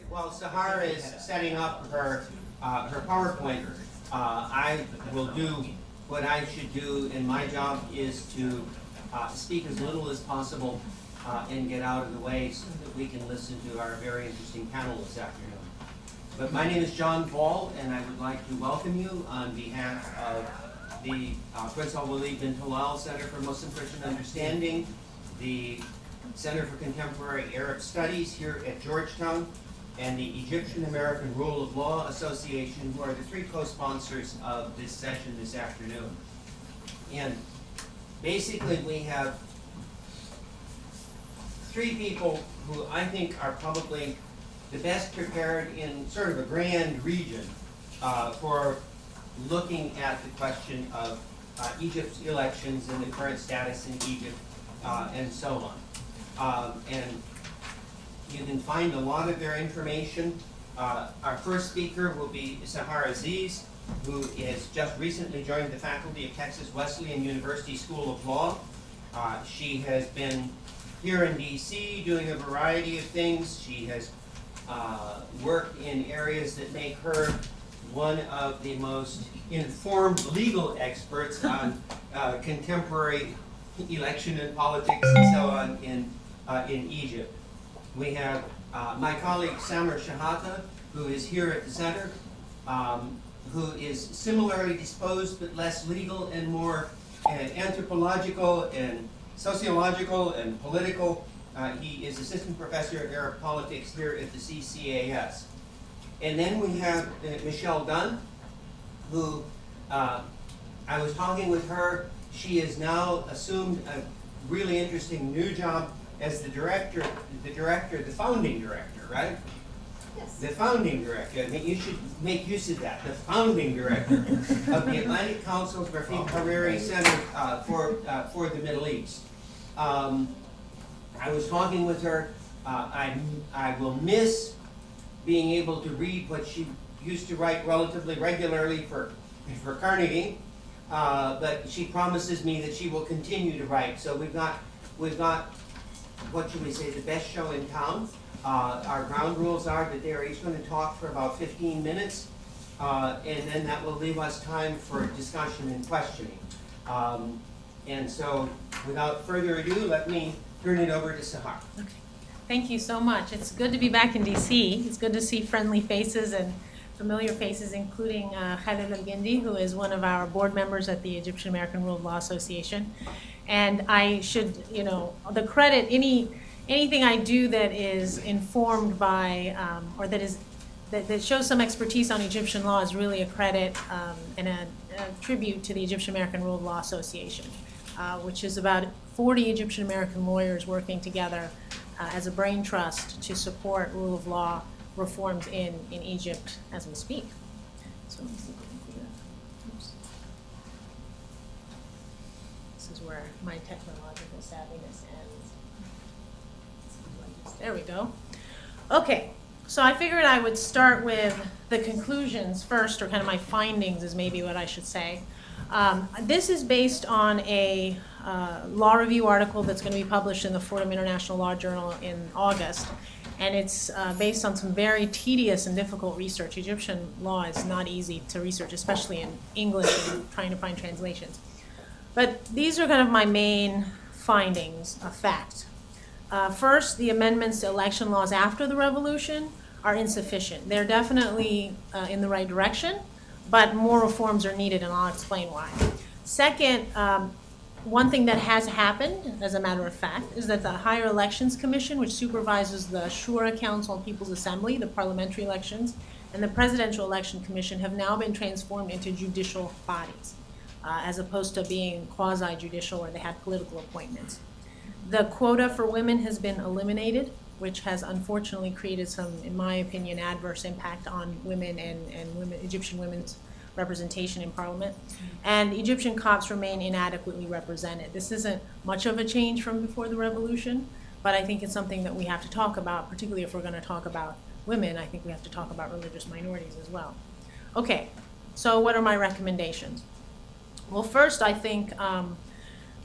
While Sahar is setting up her PowerPoint, I will do what I should do, and my job is to speak as little as possible and get out of the way so that we can listen to our very interesting panel this afternoon. But my name is John Ball, and I would like to welcome you on behalf of the Prince Al-Walid bin Talal Center for Muslim Christian Understanding, the Center for Contemporary Arab Studies here at Georgetown, and the Egyptian American Rule of Law Association, who are the three co-sponsors of this session this afternoon. And basically we have three people who I think are probably the best prepared in sort of a grand region for looking at the question of Egypt's elections and the current status in Egypt and so on. And you can find a lot of their information. Our first speaker will be Sahar Aziz, who has just recently joined the faculty of Texas Wesleyan University School of Law. She has been here in DC doing a variety of things. She has worked in areas that make her one of the most informed legal experts on contemporary election and politics and so on in Egypt. We have my colleague Samer Shahata, who is here at the center, who is similarly disposed but less legal and more anthropological and sociological and political. He is assistant professor of Arab politics here at the CCAS. And then we have Michelle Dunn, who I was talking with her. She has now assumed a really interesting new job as the founding director, right? Yes. The founding director. I mean, you should make use of that. The founding director of the Atlantic Council's Rafiq Hariri Center for the Middle East. I was talking with her. I will miss being able to read what she used to write relatively regularly for Carnegie, but she promises me that she will continue to write. So we've got what should we say, the best show in town. Our ground rules are that they're each going to talk for about 15 minutes, and then that will leave us time for discussion and questioning. And so, without further ado, let me turn it over to Sahar. Okay. Thank you so much. It's good to be back in DC. It's good to see friendly faces and familiar faces, including Khaled Al-Gindi, who is one of our board members at the Egyptian American Rule of Law Association. And I should, the credit, anything I do that is informed by, or that shows some expertise on Egyptian law is really a credit and a tribute to the Egyptian American Rule of Law Association, which is about 40 Egyptian American lawyers working together as a brain trust to support rule of law reforms in Egypt as we speak. So let me see if we can do that. Oops. This is where my technological savviness ends. There we go. Okay, so I figured I would start with the conclusions first, or kind of my findings is maybe what I should say. This is based on a law review article that's going to be published in the Fordham International Law Journal in August. And it's based on some very tedious and difficult research. Egyptian law is not easy to research, especially in English and trying to find translations. But these are kind of my main findings of fact. First, the amendments to election laws after the revolution are insufficient. They're definitely in the right direction, but more reforms are needed, and I'll explain why. Second, one thing that has happened, as a matter of fact, is that the Higher Elections Commission, which supervises the Shura Council and People's Assembly, the parliamentary elections, and the Presidential Election Commission have now been transformed into judicial bodies, as opposed to being quasi-judicial where they had political appointments. The quota for women has been eliminated, which has unfortunately created some, in my opinion, adverse impact on women and Egyptian women's representation in parliament. And Egyptian Copts remain inadequately represented. This isn't much of a change from before the revolution, but I think it's something that we have to talk about, particularly if we're going to talk about women. I think we have to talk about religious minorities as well. Okay, so what are my recommendations? Well, first, I think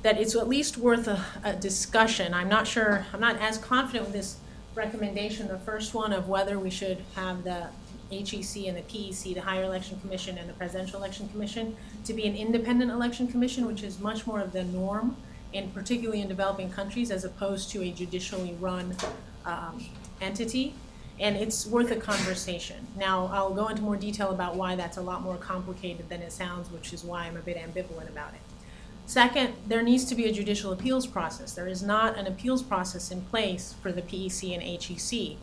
that it's at least worth a discussion. I'm not as confident with this recommendation, the first one of whether we should have the HEC and the PEC, the Higher Election Commission and the Presidential Election Commission, to be an independent election commission, which is much more of the norm, and particularly in developing countries, as opposed to a judicially run entity. And it's worth a conversation. Now, I'll go into more detail about why that's a lot more complicated than it sounds, which is why I'm a bit ambivalent about it. Second, there needs to be a judicial appeals process. There is not an appeals process in place for the PEC and HEC,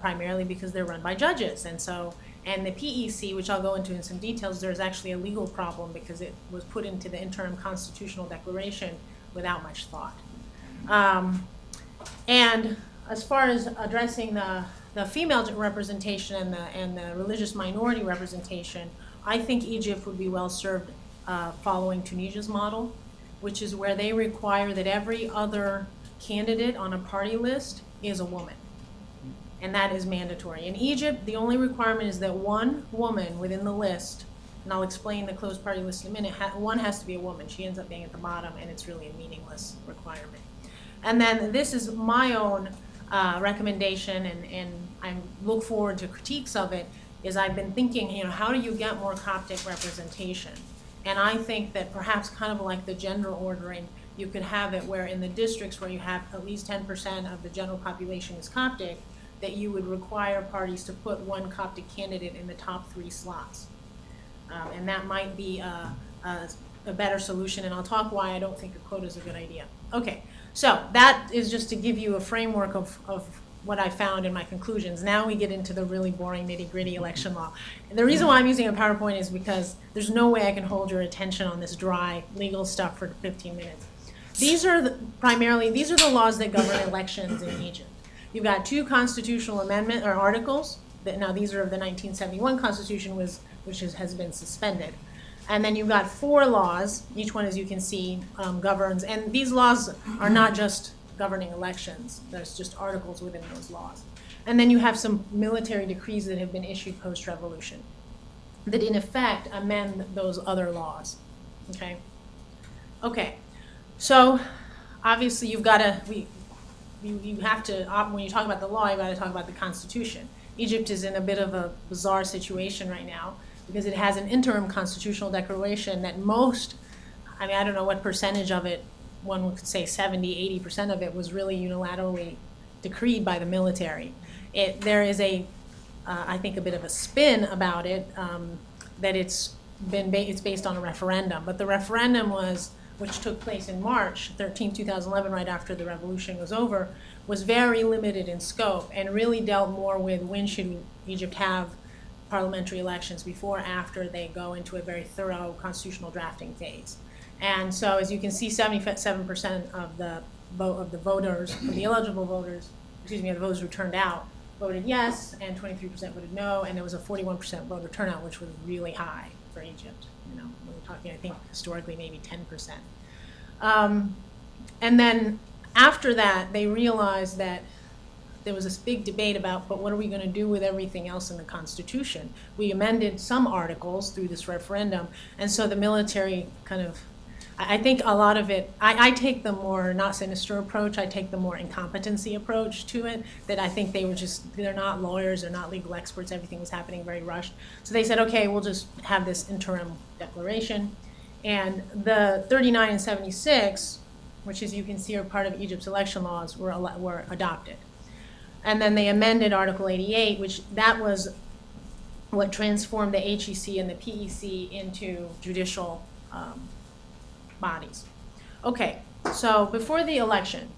primarily because they're run by judges. And the PEC, which I'll go into in some details, there's actually a legal problem because it was put into the interim constitutional declaration without much thought. And as far as addressing the female representation and the religious minority representation, I think Egypt would be well served following Tunisia's model, which is where they require that every other candidate on a party list is a woman. And that is mandatory. In Egypt, the only requirement is that one woman within the list, and I'll explain the closed party list in a minute, one has to be a woman. She ends up being at the bottom, and it's really a meaningless requirement. And then this is my own recommendation, and I look forward to critiques of it, is I've been thinking, how do you get more Coptic representation? And I think that perhaps kind of like the gender ordering, you could have it where in the districts where you have at least 10% of the general population is Coptic, that you would require parties to put one Coptic candidate in the top 3 slots. And that might be a better solution, and I'll talk why I don't think a quota is a good idea. Okay, so that is just to give you a framework of what I found in my conclusions. Now we get into the really boring nitty-gritty election law. And the reason why I'm using a PowerPoint is because there's no way I can hold your attention on this dry legal stuff for 15 minutes. These are the laws that govern elections in Egypt. You've got 2 constitutional amendment or articles. Now these are of the 1971 Constitution, which has been suspended. And then you've got 4 laws. Each one, as you can see, governs. And these laws are not just governing elections. There's just articles within those laws. And then you have some military decrees that have been issued post-revolution that in effect amend those other laws. Okay? Okay. So obviously you've got to, you have to, when you talk about the law, you've got to talk about the Constitution. Egypt is in a bit of a bizarre situation right now because it has an interim constitutional declaration that I don't know what percentage of it, one could say 70, 80% of it was really unilaterally decreed by the military. There is I think a bit of a spin about it, that it's based on a referendum. But the referendum which took place in March 13, 2011, right after the revolution was over, was very limited in scope and really dealt more with when should Egypt have parliamentary elections, before or after they go into a very thorough constitutional drafting phase. And so, as you can see, 77% of the voters, of the eligible voters, of the voters who turned out, voted yes, and 23% voted no, and there was a 41% voter turnout, which was really high for Egypt. We're talking, I think, historically maybe 10%. And then after that, they realized that there was this big debate about, but what are we going to do with everything else in the Constitution? We amended some articles through this referendum, and so the military kind of, I think a lot of it, I take the more not sinister approach, I take the more incompetency approach to it, that I think they're not lawyers, they're not legal experts, everything was happening very rushed. So they said, okay, we'll just have this interim declaration. And the 39 and 76, which as you can see are part of Egypt's election laws, were adopted. And then they amended Article 88, which that was what transformed the HEC and the PEC into judicial bodies. Okay, so before the election,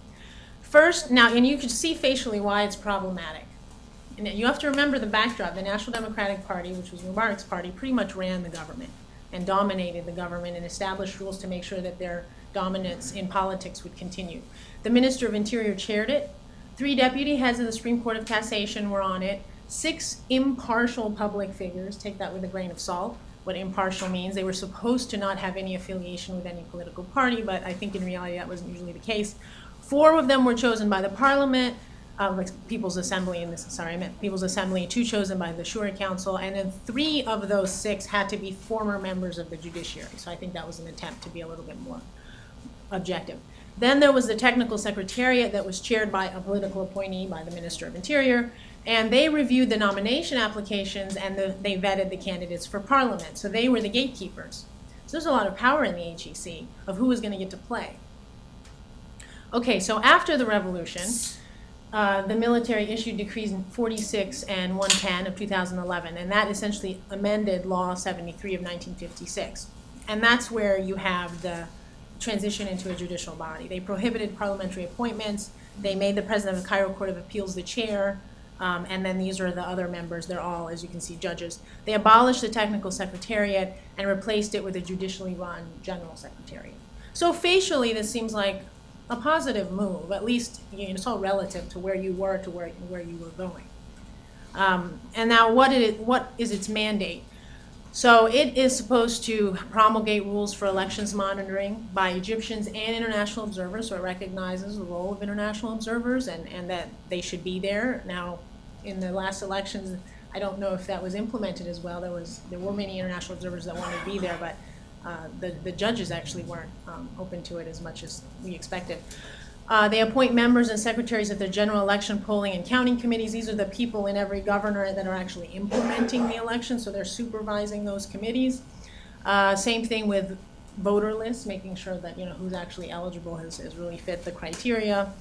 first, now, and you can see facially why it's problematic. And you have to remember the backdrop. The National Democratic Party, which was Mubarak's party, pretty much ran the government and dominated the government and established rules to make sure that their dominance in politics would continue. The Minister of Interior chaired it. 3 deputy heads of the Supreme Court of Cassation were on it. 6 impartial public figures, take that with a grain of salt, what impartial means. They were supposed to not have any affiliation with any political party, but I think in reality that wasn't usually the case. 4 of them were chosen by the parliament, People's Assembly, People's Assembly, 2 chosen by the Shura Council, and then 3 of those 6 had to be former members of the judiciary. So I think that was an attempt to be a little bit more objective. Then there was the technical secretariat that was chaired by a political appointee by the Minister of Interior, and they reviewed the nomination applications and they vetted the candidates for parliament. So they were the gatekeepers. So there's a lot of power in the HEC of who was going to get to play. Okay, so after the revolution, the military issued decrees 46 and 110 of 2011, and that essentially amended Law 73 of 1956. And that's where you have the transition into a judicial body. They prohibited parliamentary appointments. They made the president of the Cairo Court of Appeals the chair, and then these are the other members. They're all, as you can see, judges. They abolished the technical secretariat and replaced it with a judicially run general secretariat. So facially, this seems like a positive move. At least, you know, it's all relative to where you were to where you were going. And now, what is its mandate? So it is supposed to promulgate rules for elections monitoring by Egyptians and international observers. So it recognizes the role of international observers and that they should be there. Now, in the last elections, I don't know if that was implemented as well. There were many international observers that wanted to be there, but the judges actually weren't open to it as much as we expected. They appoint members and secretaries of the general election polling and counting committees. These are the people in every governor that are actually implementing the election, so they're supervising those committees. Same thing with voter lists, making sure that, you know, who's actually eligible has really fit the criteria.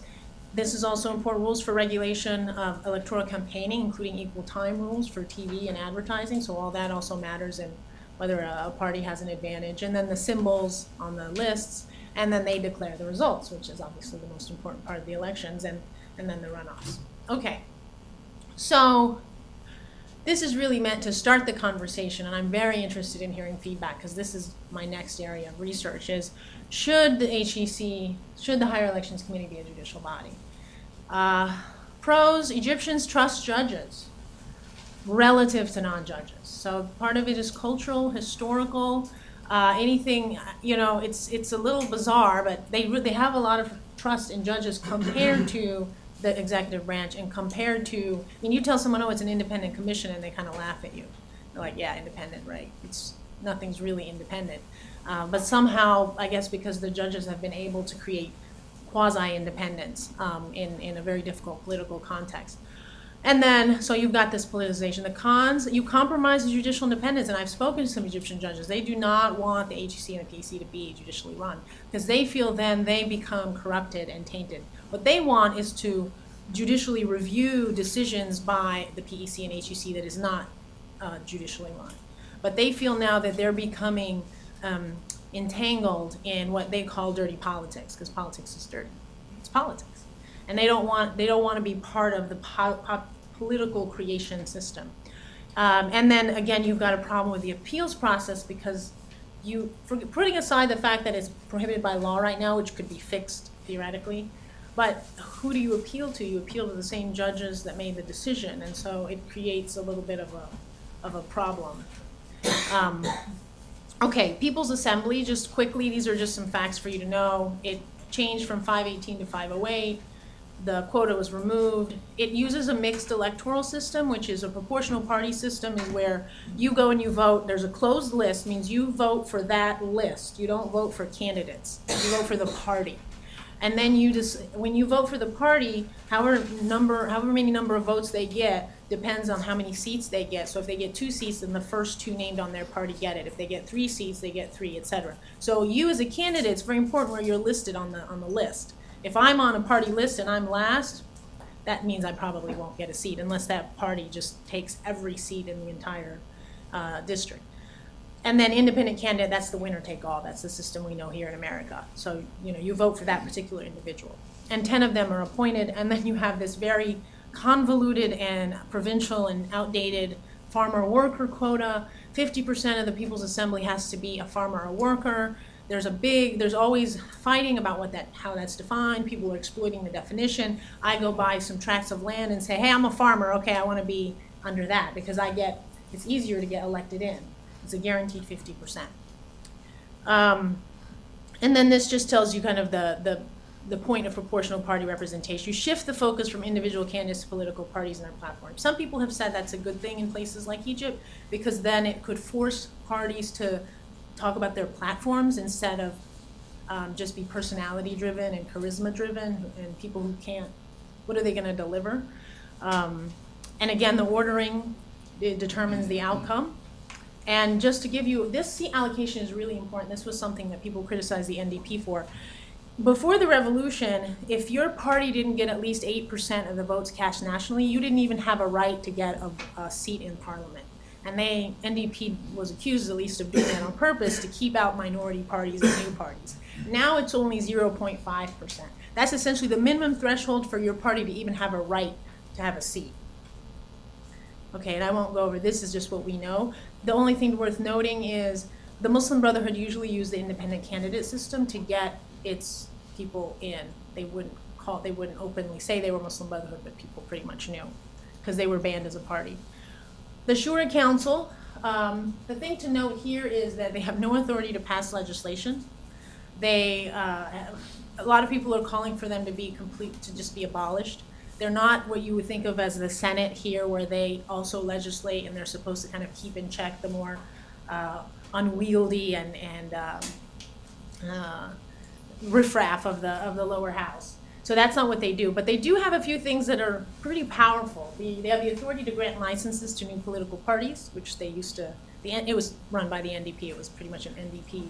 This is also important, rules for regulation of electoral campaigning, including equal time rules for TV and advertising, so all that also matters in whether a party has an advantage. And then the symbols on the lists, and then they declare the results, which is obviously the most important part of the elections, and then the runoffs. Okay, so this is really meant to start the conversation, and I'm very interested in hearing feedback, because this is my next area of research, is should the HEC, should the Higher Elections Committee be a judicial body? Pros, Egyptians trust judges relative to non-judges. So part of it is cultural, historical, anything, you know, it's a little bizarre, but they have a lot of trust in judges compared to the executive branch and compared to, I mean, you tell someone, oh, it's an independent commission, and they kind of laugh at you. They're like, yeah, independent, right? Nothing's really independent. But somehow, I guess because the judges have been able to create quasi-independence in a very difficult political context. And then, so you've got this politicization. The cons, you compromise the judicial independence, and I've spoken to some Egyptian judges. They do not want the HEC and the PEC to be judicially run, because they feel then they become corrupted and tainted. What they want is to judicially review decisions by the PEC and HEC that is not judicially run. But they feel now that they're becoming entangled in what they call dirty politics, because politics is dirty. It's politics. And they don't want to be part of the political creation system. And then again, you've got a problem with the appeals process, because putting aside the fact that it's prohibited by law right now, which could be fixed theoretically, but who do you appeal to? You appeal to the same judges that made the decision, and so it creates a little bit of a problem. Okay, People's Assembly, just quickly, these are just some facts for you to know. It changed from 518 to 508. The quota was removed. It uses a mixed electoral system, which is a proportional party system, is where you go and you vote. There's a closed list, means you vote for that list. You don't vote for candidates. You vote for the party. And then when you vote for the party, however many number of votes they get depends on how many seats they get. So if they get 2 seats, then the first 2 named on their party get it. If they get 3 seats, they get 3, etc. So you as a candidate, it's very important where you're listed on the list. If I'm on a party list and I'm last, that means I probably won't get a seat unless that party just takes every seat in the entire district. And then independent candidate, that's the winner take all. That's the system we know here in America. So, you know, you vote for that particular individual. And 10 of them are appointed, and then you have this very convoluted and provincial and outdated farmer worker quota. 50% of the People's Assembly has to be a farmer or worker. There's always fighting about how that's defined. People are exploiting the definition. I go buy some tracts of land and say, hey, I'm a farmer. Okay, I want to be under that because it's easier to get elected in. It's a guaranteed 50%. And then this just tells you kind of the point of proportional party representation. You shift the focus from individual candidates to political parties and their platforms. Some people have said that's a good thing in places like Egypt, because then it could force parties to talk about their platforms instead of just be personality driven and charisma driven, and people who can't, what are they gonna deliver? And again, the ordering, it determines the outcome. And just to give you, this seat allocation is really important. This was something that people criticized the NDP for. Before the revolution, if your party didn't get at least 8% of the votes cast nationally, you didn't even have a right to get a seat in parliament. And NDP was accused at least of doing that on purpose to keep out minority parties and new parties. Now it's only 0.5%. That's essentially the minimum threshold for your party to even have a right to have a seat. Okay, and I won't go over, this is just what we know. The only thing worth noting is the Muslim Brotherhood usually used the independent candidate system to get its people in. They wouldn't openly say they were Muslim Brotherhood, but people pretty much knew because they were banned as a party. The Shura Council, the thing to note here is that they have no authority to pass legislation. A lot of people are calling for them to just be abolished. They're not what you would think of as the Senate here, where they also legislate and they're supposed to kind of keep in check the more unwieldy and riffraff of the lower house. So that's not what they do, but they do have a few things that are pretty powerful. They have the authority to grant licenses to new political parties, which they used to, it was run by the NDP, it was pretty much an NDP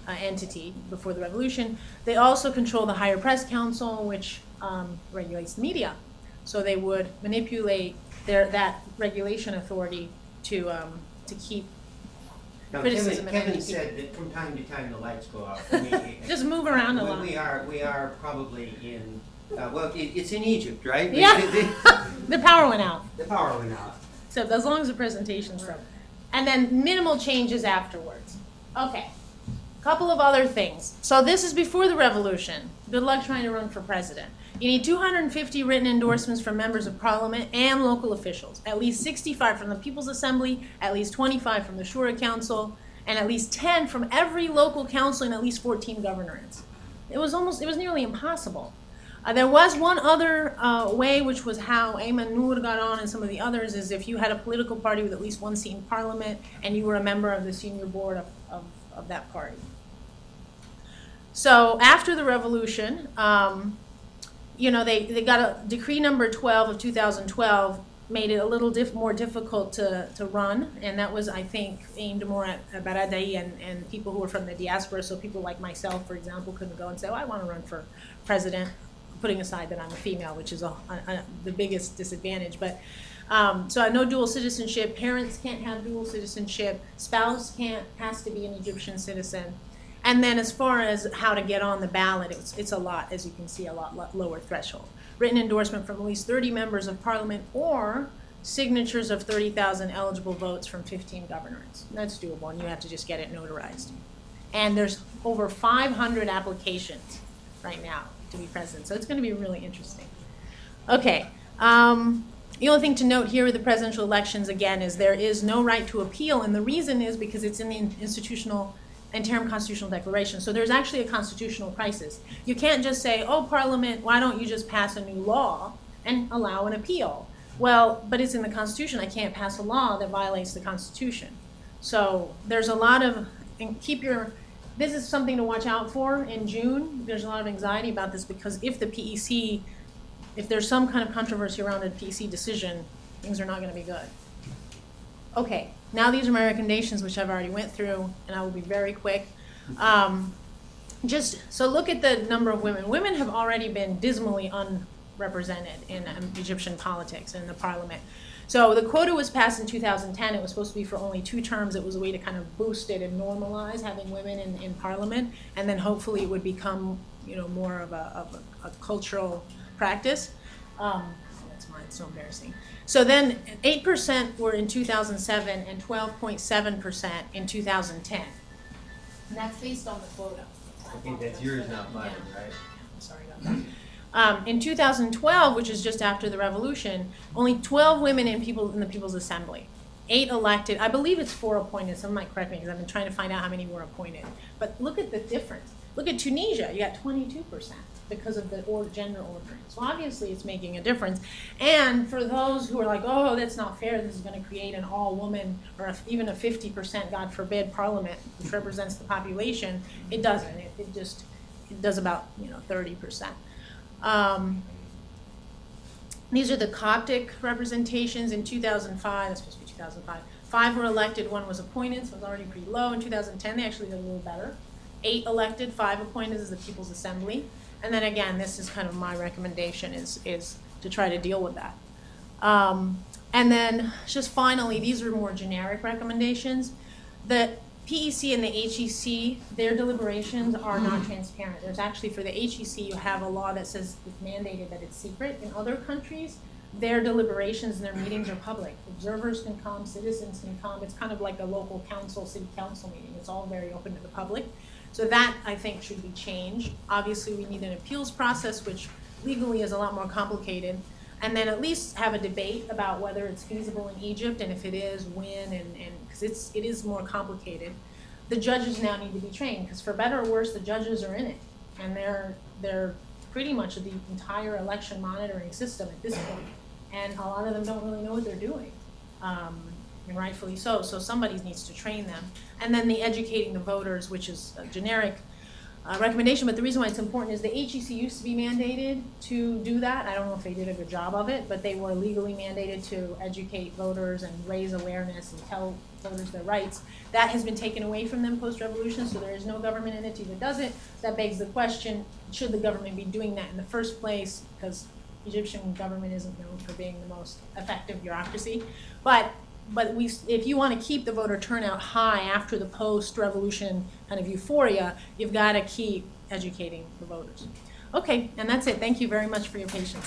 entity before the revolution. They also control the Higher Press Council, which regulates the media. So they would manipulate that regulation authority to keep Now, criticism of Kevin NDP. said that from time to time the lights go out. Just move around a lot. We are probably in, it's in Egypt, right? Yeah. The power went out. The power went out. So as long as the presentation's from. And then minimal changes afterwards. Okay, couple of other things. So this is before the revolution. Good luck trying to run for president. You need 250 written endorsements from members of parliament and local officials, at least 65 from the People's Assembly, at least 25 from the Shura Council, and at least 10 from every local council and at least 14 governorates. It was nearly impossible. There was one other way, which was how Ayman Noor got on and some of the others, is if you had a political party with at least one seat in parliament and you were a member of the senior board of that party. So after the revolution, they got a decree number 12 of 2012 made it a little more difficult to run, and that was, I think, aimed more at Baradei and people who were from the diaspora. So people like myself, for example, couldn't go and say, oh, I want to run for president, putting aside that I'm a female, which is the biggest disadvantage. But so no dual citizenship, parents can't have dual citizenship, spouse has to be an Egyptian citizen. And then as far as how to get on the ballot, it's a lot, as you can see, a lot lower threshold. Written endorsement from at least 30 members of parliament or signatures of 30,000 eligible votes from 15 governorates. That's doable, and you have to just get it notarized. And there's over 500 applications right now to be president, so it's going to be really interesting. Okay, the only thing to note here with the presidential elections, again, is there is no right to appeal, and the reason is because it's in the interim constitutional declaration. So there's actually a constitutional crisis. You can't just say, oh, Parliament, why don't you just pass a new law and allow an appeal? Well, but it's in the Constitution. I can't pass a law that violates the Constitution. So there's a lot of, this is something to watch out for in June. There's a lot of anxiety about this because if there's some kind of controversy around a PEC decision, things are not going to be good. Okay, now these are my recommendations, which I've already went through, and I will be very quick. So look at the number of women. Women have already been dismally unrepresented in Egyptian politics and in the parliament. So the quota was passed in 2010. It was supposed to be for only 2 terms. It was a way to kind of boost it and normalize having women in parliament, and then hopefully it would become, more of a cultural practice. That's mine. It's so embarrassing. So then 8% were in 2007 and 12.7% in 2010. And that's based on the quota. I think that's yours, not mine, right? I'm sorry about that. In 2012, which is just after the revolution, only 12 women in the People's Assembly. 8 elected. I believe it's 4 appointed. Someone might correct me because I've been trying to find out how many were appointed. But look at the difference. Look at Tunisia. You got 22%. Because of the gender ordering. So obviously it's making a difference. And for those who are like, oh, that's not fair, this is going to create an all-woman or even a 50%, God forbid, parliament, which represents the population, it doesn't. does about 30%. These are the Coptic representations in 2005. That's supposed to be 2005. 5 were elected, 1 was appointed, so it was already pretty low. In 2010, they actually did a little better. 8 elected, 5 appointed as the People's Assembly. And then again, this is kind of my recommendation is to try to deal with that. And then just finally, these are more generic recommendations. The PEC and the HEC, their deliberations are not transparent. There's actually, for the HEC, you have a law that says it's mandated that it's secret. In other countries, their deliberations and their meetings are public. Observers can come, citizens can come. It's kind of like a local council, city council meeting. It's all very open to the public. So that, I think, should be changed. Obviously, we need an appeals process, which legally is a lot more complicated. And then at least have a debate about whether it's feasible in Egypt, and if it is, when, and because it is more complicated. The judges now need to be trained, because for better or worse, the judges are in it. And they're pretty much the entire election monitoring system at this point. And a lot of them don't really know what they're doing. And rightfully so, so somebody needs to train them. And then the educating the voters, which is a generic recommendation, but the reason why it's important is the HEC used to be mandated to do that. I don't know if they did a good job of it, but they were legally mandated to educate voters and raise awareness and tell voters their rights. That has been taken away from them post-revolution, so there is no government entity that does it. That begs the question, should the government be doing that in the first place? Because Egyptian government isn't known for being the most effective bureaucracy. But if you want to keep the voter turnout high after the post-revolution kind of euphoria, you've got to keep educating the voters. Okay, and that's it. Thank you very much for your patience.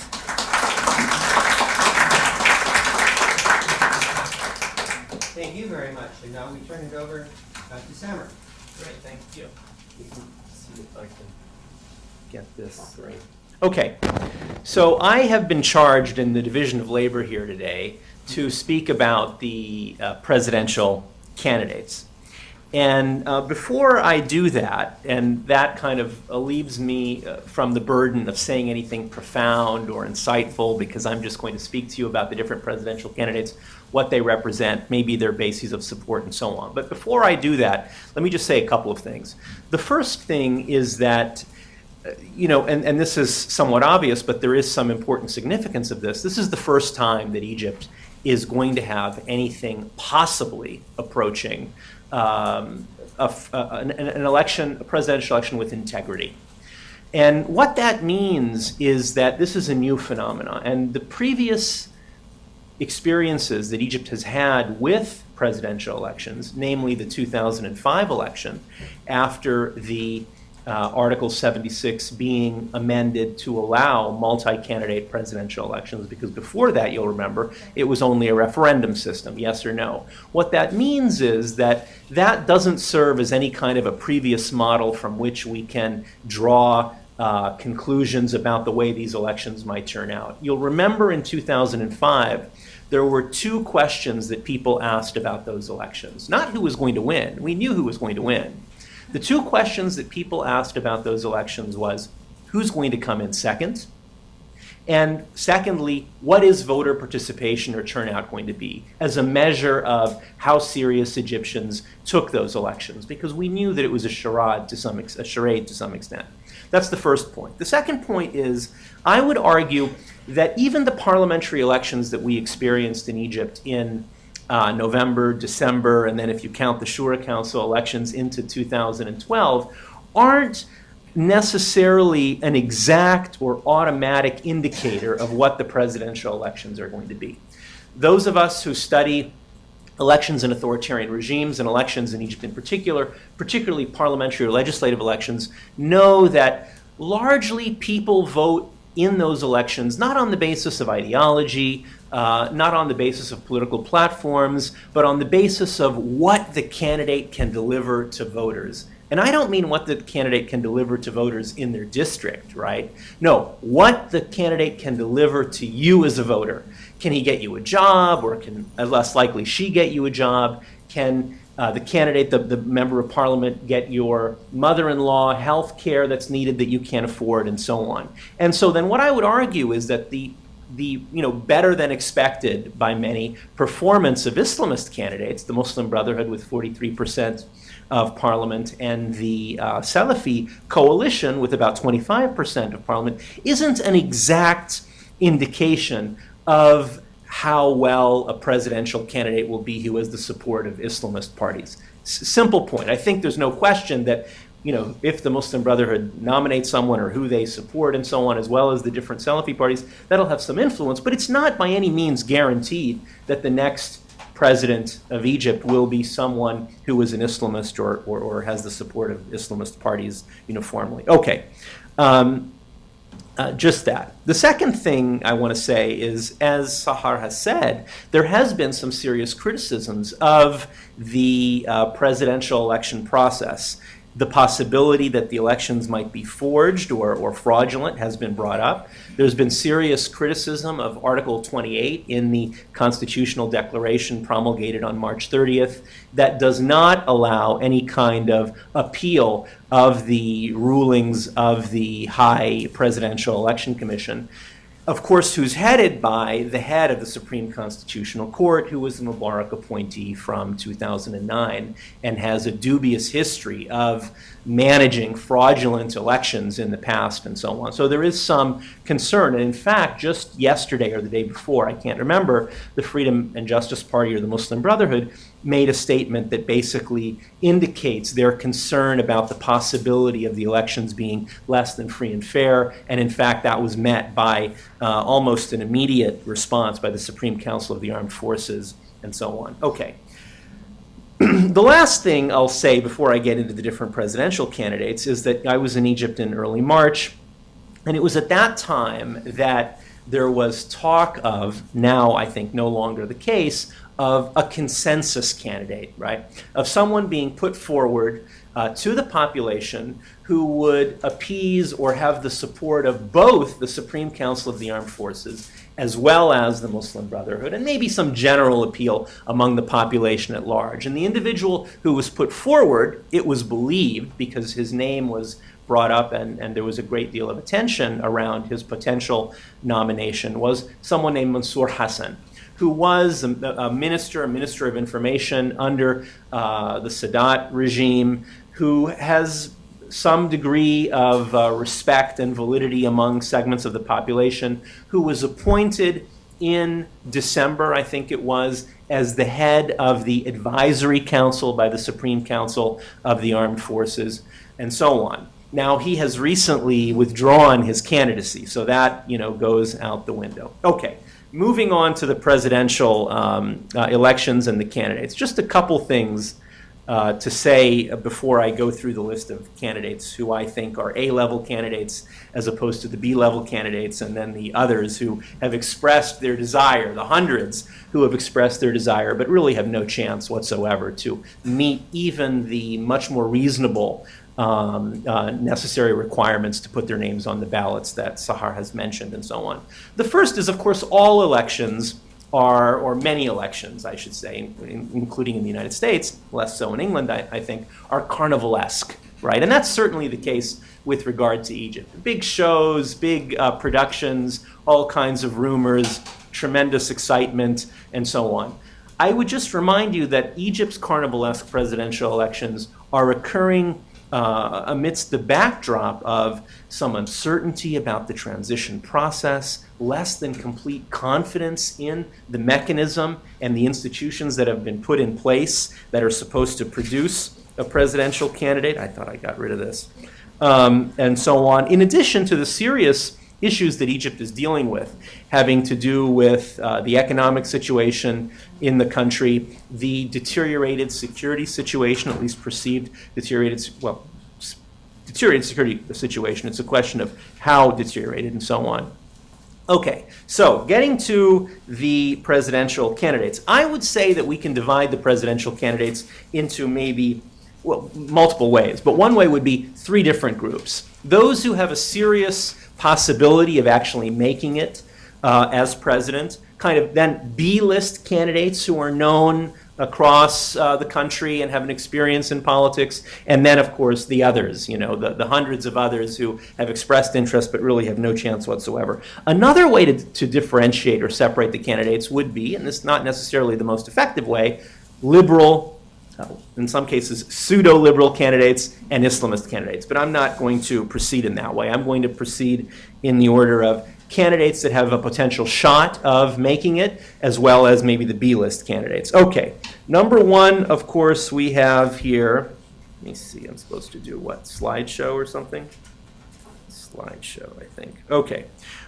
Thank you very much. And now we turn it over to Samer. Great, thank you. You can see if I can get this. Great. Okay, so I have been charged in the Division of Labor here today to speak about the presidential candidates. And before I do that, and that kind of leaves me from the burden of saying anything profound or insightful, because I'm just going to speak to you about the different presidential candidates, what they represent, maybe their bases of support, and so on. But before I do that, let me just say a couple of things. The first thing is that, and this is somewhat obvious, but there is some important significance of this. This is the first time that Egypt is going to have anything possibly approaching an election, a presidential election with integrity. And what that means is that this is a new phenomenon. And the previous experiences that Egypt has had with presidential elections, namely the 2005 election, after the Article 76 being amended to allow multi-candidate presidential elections, because before that, you'll remember, it was only a referendum system, yes or no. What that means is that that doesn't serve as any kind of a previous model from which we can draw conclusions about the way these elections might turn out. You'll remember in 2005, there were 2 questions that people asked about those elections. Not who was going to win. We knew who was going to win. The 2 questions that people asked about those elections was, who's going to come in second? And secondly, what is voter participation or turnout going to be as a measure of how serious Egyptians took those elections? Because we knew that it was a charade to some extent. That's the first point. The second point is, I would argue that even the parliamentary elections that we experienced in Egypt in November, December, and then if you count the Shura Council elections into 2012, aren't necessarily an exact or automatic indicator of what the presidential elections are going to be. Those of us who study elections in authoritarian regimes and elections in Egypt in particular, particularly parliamentary or legislative elections, know that largely people vote in those elections not on the basis of ideology, not on the basis of political platforms, but on the basis of what the candidate can deliver to voters. And I don't mean what the candidate can deliver to voters in their district, right? No, what the candidate can deliver to you as a voter. Can he get you a job, or can, less likely, she get you a job? Can the candidate, the member of parliament, get your mother-in-law health care that's needed that you can't afford, and so on? And so then what I would argue is that the the better than expected by many performance of Islamist candidates, the Muslim Brotherhood with 43% of parliament and the Salafi coalition with about 25% of parliament, isn't an exact indication of how well a presidential candidate will be who has the support of Islamist parties. Simple point. I think there's no question that if the Muslim Brotherhood nominates someone or who they support and so on, as well as the different Salafi parties, that'll have some influence. But it's not by any means guaranteed that the next president of Egypt will be someone who is an Islamist or has the support of Islamist parties uniformly. Okay. Just that. The second thing I want to say is, as Sahar has said, there has been some serious criticisms of the presidential election process. The possibility that the elections might be forged or fraudulent has been brought up. There's been serious criticism of Article 28 in the Constitutional Declaration promulgated on March 30th that does not allow any kind of appeal of the rulings of the High Presidential Election Commission, of course, who's headed by the head of the Supreme Constitutional Court, who was the Mubarak appointee from 2009 and has a dubious history of managing fraudulent elections in the past and so on. So there is some concern. And in fact, just yesterday or the day before, I can't remember, the Freedom and Justice Party or the Muslim Brotherhood made a statement that basically indicates their concern about the possibility of the elections being less than free and fair. And in fact, that was met by almost an immediate response by the Supreme Council of the Armed Forces and so on. Okay. The last thing I'll say before I get into the different presidential candidates is that I was in Egypt in early March, and it was at that time that there was talk of, now I think no longer the case, of a consensus candidate, right? Of someone being put forward to the population who would appease or have the support of both the Supreme Council of the Armed Forces as well as the Muslim Brotherhood, and maybe some general appeal among the population at large. And the individual who was put forward, it was believed, because his name was brought up and there was a great deal of attention around his potential nomination, was someone named Mansour Hassan, who was a minister of information under the Sadat regime, who has some degree of respect and validity among segments of the population, who was appointed in December, I think it was, as the head of the advisory council by the Supreme Council of the Armed Forces, and so on. Now, he has recently withdrawn his candidacy, so that, goes out the window. Okay, moving on to the presidential elections and the candidates. Just a couple things to say before I go through the list of candidates who I think are A-level candidates as opposed to the B-level candidates, and then the others who have expressed their desire, the hundreds who have expressed their desire but really have no chance whatsoever to meet even the much more reasonable necessary requirements to put their names on the ballots that Sahar has mentioned and so on. The first is, of course, all elections are, or many elections, I should say, including in the United States, less so in England, I think, are carnivalesque, right? And that's certainly the case with regard to Egypt. Big shows, big productions, all kinds of rumors, tremendous excitement, and so on. I would just remind you that Egypt's carnivalesque presidential elections are occurring amidst the backdrop of some uncertainty about the transition process, less than complete confidence in the mechanism and the institutions that have been put in place that are supposed to produce a presidential candidate. I thought I got rid of this. And so on. In addition to the serious issues that Egypt is dealing with, having to do with the economic situation in the country, the deteriorated security situation, at least perceived deteriorated security situation. It's a question of how deteriorated and so on. Okay, so getting to the presidential candidates, I would say that we can divide the presidential candidates into maybe, multiple ways, but one way would be three different groups. Those who have a serious possibility of actually making it as president, kind of then B-list candidates who are known across the country and have an experience in politics, and then, of course, the others, the hundreds of others who have expressed interest but really have no chance whatsoever. Another way to differentiate or separate the candidates would be, and this is not necessarily the most effective way, liberal, in some cases, pseudo-liberal candidates and Islamist candidates. But I'm not going to proceed in that way. I'm going to proceed in the order of candidates that have a potential shot of making it, as well as maybe the B-list candidates. Okay, number one, of course, we have here, let me see, I'm supposed to do what, slideshow or something? Slideshow, I think. Okay,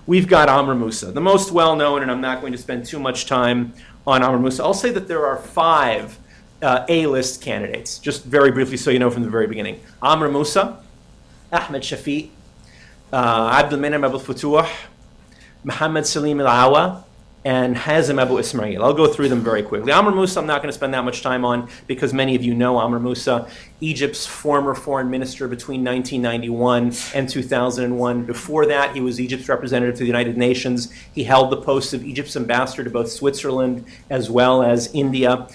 we've got Amr Moussa, the most well-known, and I'm not going to spend too much time on Amr Moussa. I'll say that there are 5 A-list candidates, just very briefly so you know from the very beginning. Amr Moussa, Ahmed Shafiq, Abdul Menem Abdul Futuh, Mohammed Salim Al-Awa, and Hazem Abu Ismail. I'll go through them very quickly. Amr Moussa I'm not going to spend that much time on because many of you know Amr Moussa, Egypt's former foreign minister between 1991 and 2001. Before that, he was Egypt's representative to the United Nations. He held the post of Egypt's ambassador to both Switzerland as well as India.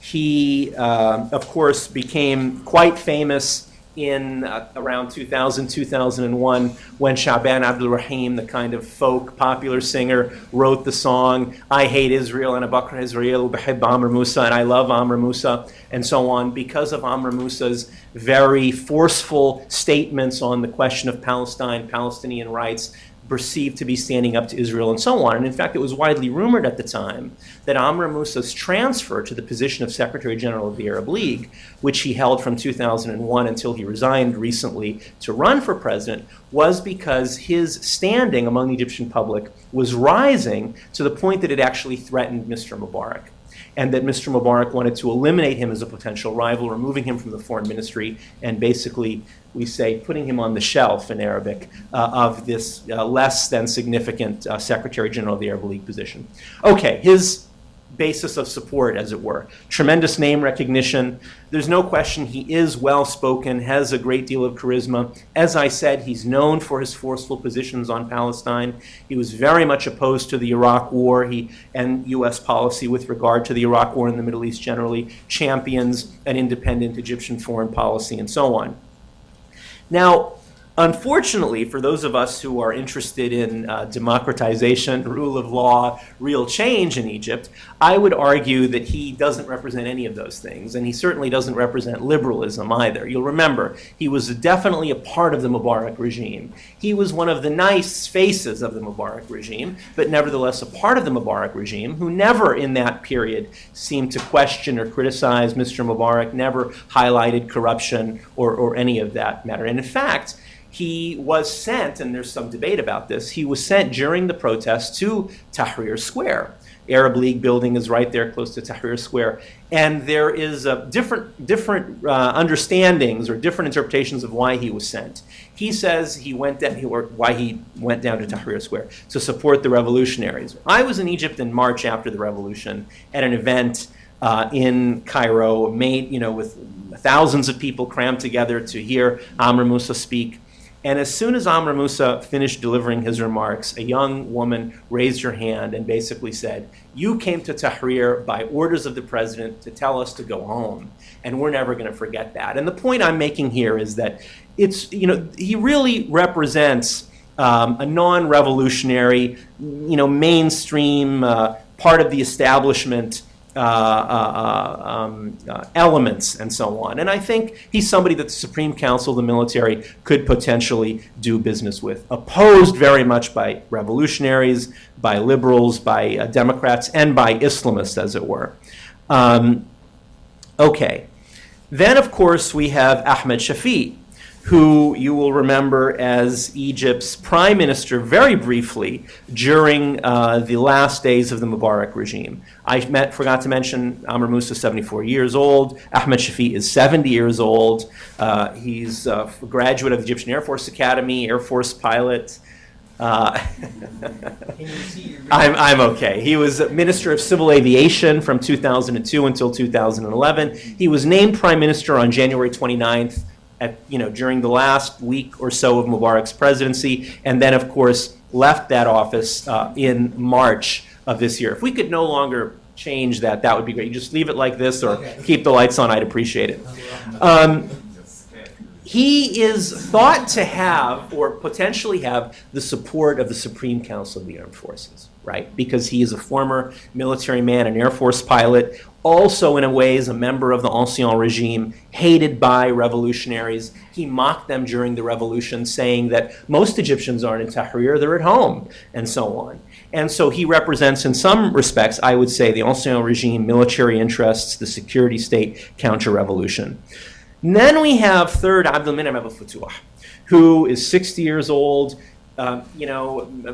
He, of course, became quite famous in around 2000, 2001, when Shaban Abdul Rahim, the kind of folk popular singer, wrote the song, I hate Israel and Abakr Israel, Ubahib Amr Moussa, and I love Amr Moussa, and so on, because of Amr Moussa's very forceful statements on the question of Palestine, Palestinian rights, perceived to be standing up to Israel and so on. And in fact, it was widely rumored at the time that Amr Moussa's transfer to the position of Secretary General of the Arab League, which he held from 2001 until he resigned recently to run for president, was because his standing among the Egyptian public was rising to the point that it actually threatened Mr. Mubarak, and that Mr. Mubarak wanted to eliminate him as a potential rival, removing him from the foreign ministry, and basically, we say, putting him on the shelf in Arabic of this less than significant Secretary General of the Arab League position. Okay, his basis of support, as it were. Tremendous name recognition. There's no question he is well-spoken, has a great deal of charisma. As I said, he's known for his forceful positions on Palestine. He was very much opposed to the Iraq War and U.S. policy with regard to the Iraq War in the Middle East generally, champions an independent Egyptian foreign policy, and so on. Now, unfortunately, for those of us who are interested in democratization, rule of law, real change in Egypt, I would argue that he doesn't represent any of those things, and he certainly doesn't represent liberalism either. You'll remember, he was definitely a part of the Mubarak regime. He was one of the nice faces of the Mubarak regime, but nevertheless a part of the Mubarak regime, who never in that period seemed to question or criticize Mr. Mubarak, never highlighted corruption or any of that matter. And in fact, he was sent, and there's some debate about this, he was sent during the protests to Tahrir Square. Arab League building is right there close to Tahrir Square. And there is different understandings or different interpretations of why he was sent. He says why he went down to Tahrir Square, to support the revolutionaries. I was in Egypt in March after the revolution at an event in Cairo, with thousands of people crammed together to hear Amr Moussa speak. And as soon as Amr Moussa finished delivering his remarks, a young woman raised her hand and basically said, you came to Tahrir by orders of the president to tell us to go home, and we're never going to forget that. And the point I'm making here is that he really represents a non-revolutionary, mainstream part of the establishment elements and so on. And I think he's somebody that the Supreme Council, the military, could potentially do business with. Opposed very much by revolutionaries, by liberals, by Democrats, and by Islamists, as it were. Okay. Then, of course, we have Ahmed Shafiq, who you will remember as Egypt's prime minister very briefly during the last days of the Mubarak regime. I forgot to mention Amr Moussa, 74 years old. Ahmed Shafiq is 70 years old. He's a graduate of the Egyptian Air Force Academy, Air Force pilot. Can you see your I'm okay. He was Minister of Civil Aviation from 2002 until 2011. He was named prime minister on January 29th. During the last week or so of Mubarak's presidency, and then, of course, left that office in March of this year. If we could no longer change that, that would be great. You just leave it like this or Okay. keep the lights on, I'd appreciate it. He is thought to have, or potentially have, the support of the Supreme Council of the Armed Forces, right? Because he is a former military man, an Air Force pilot, also in a way is a member of the Ancien regime, hated by revolutionaries. He mocked them during the revolution, saying that most Egyptians aren't in Tahrir, they're at home, and so on. And so he represents, in some respects, I would say, the Ancien regime, military interests, the security state, counter-revolution. And then we have third Abdelmenem Abu Futuh, who is 60 years old, a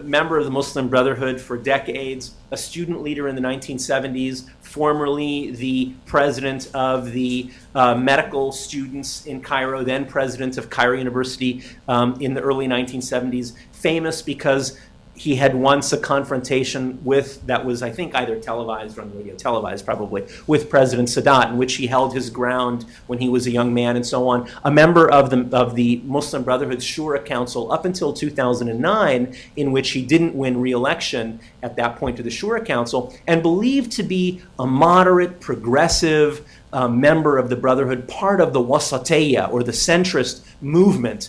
member of the Muslim Brotherhood for decades, a student leader in the 1970s, formerly the president of the medical students in Cairo, then president of Cairo University in the early 1970s, famous because he had once a confrontation with, that was, I think, either televised or on the radio, televised probably, with President Sadat, in which he held his ground when he was a young man and so on. A member of the Muslim Brotherhood's Shura Council up until 2009, in which he didn't win re-election at that point to the Shura Council, and believed to be a moderate, progressive member of the Brotherhood, part of the Wasatiyya, or the centrist movement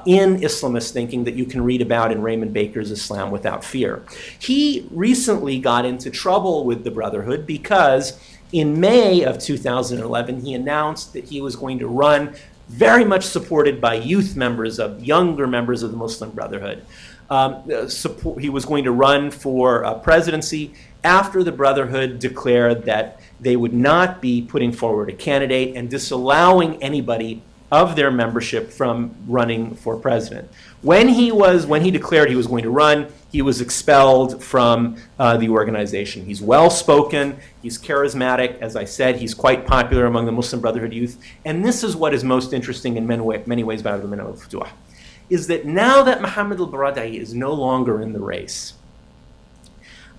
in Islamist thinking that you can read about in Raymond Baker's Islam Without Fear. He recently got into trouble with the Brotherhood because in May of 2011, he announced that he was going to run, very much supported by younger members of the Muslim Brotherhood. He was going to run for presidency after the Brotherhood declared that they would not be putting forward a candidate and disallowing anybody of their membership from running for president. When he declared he was going to run, he was expelled from the organization. He's well-spoken, he's charismatic, as I said, he's quite popular among the Muslim Brotherhood youth, and this is what is most interesting in many ways about Abdelmenem Abu Futuh, is that now that Mohammed al-Baradei is no longer in the race,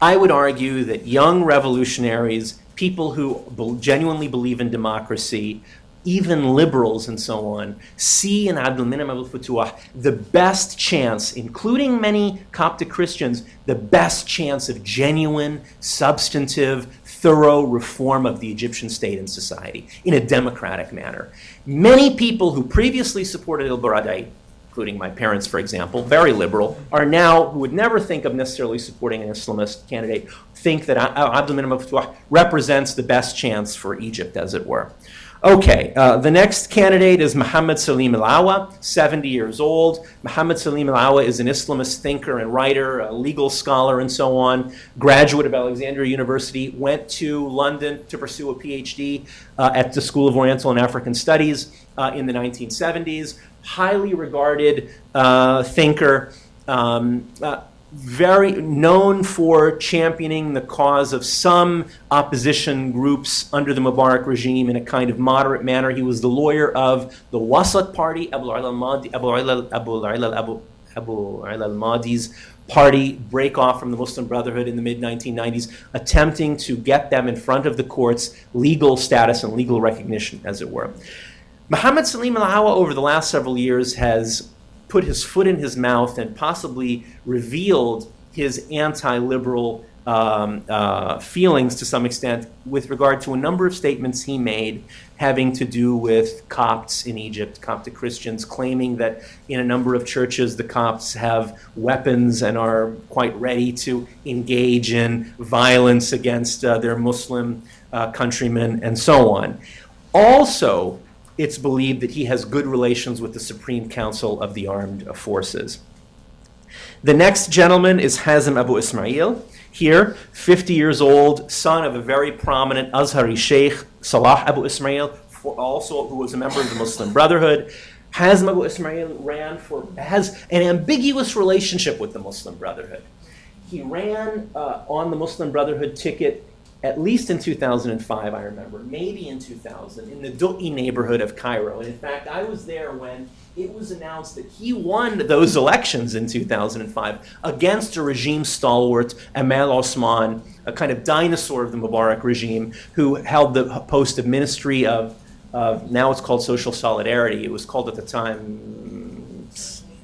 I would argue that young revolutionaries, people who genuinely believe in democracy, even liberals and so on, see in Abdelmenem Abu Futuh the best chance, including many Coptic Christians, the best chance of genuine, substantive, thorough reform of the Egyptian state and society in a democratic manner. Many people who previously supported al-Baradei, including my parents, for example, very liberal, are now, who would never think of necessarily supporting an Islamist candidate, think that Abdelmenem Abu Futuh represents the best chance for Egypt, as it were. Okay, the next candidate is Muhammad Salim al-Awa, 70 years old. Muhammad Salim al-Awa is an Islamist thinker and writer, a legal scholar and so on, graduate of Alexandria University, went to London to pursue a PhD at the School of Oriental and African Studies in the 1970s. Highly regarded thinker, very known for championing the cause of some opposition groups under the Mubarak regime in a kind of moderate manner. He was the lawyer of the Wasat Party, Abu al-Mahdi's party, break off from the Muslim Brotherhood in the mid-1990s, attempting to get them in front of the courts, legal status and legal recognition, as it were. Muhammad Salim al-Awa over the last several years has put his foot in his mouth and possibly revealed his anti-liberal feelings to some extent with regard to a number of statements he made having to do with Copts in Egypt, Coptic Christians, claiming that in a number of churches the Copts have weapons and are quite ready to engage in violence against their Muslim countrymen and so on. Also, it's believed that he has good relations with the Supreme Council of the Armed Forces. The next gentleman is Hazem Abu Ismail, here, 50 years old, son of a very prominent Azhari sheikh, Salah Abu Ismail, also who was a member of the Muslim Brotherhood. Hazem Abu Ismail has an ambiguous relationship with the Muslim Brotherhood. He ran on the Muslim Brotherhood ticket at least in 2005, I remember, maybe in 2000, in the Du'i neighborhood of Cairo. And in fact, I was there when it was announced that he won those elections in 2005 against a regime stalwart, Amal Osman, a kind of dinosaur of the Mubarak regime, who held the post of Ministry of now it's called Social Solidarity. It was called at the time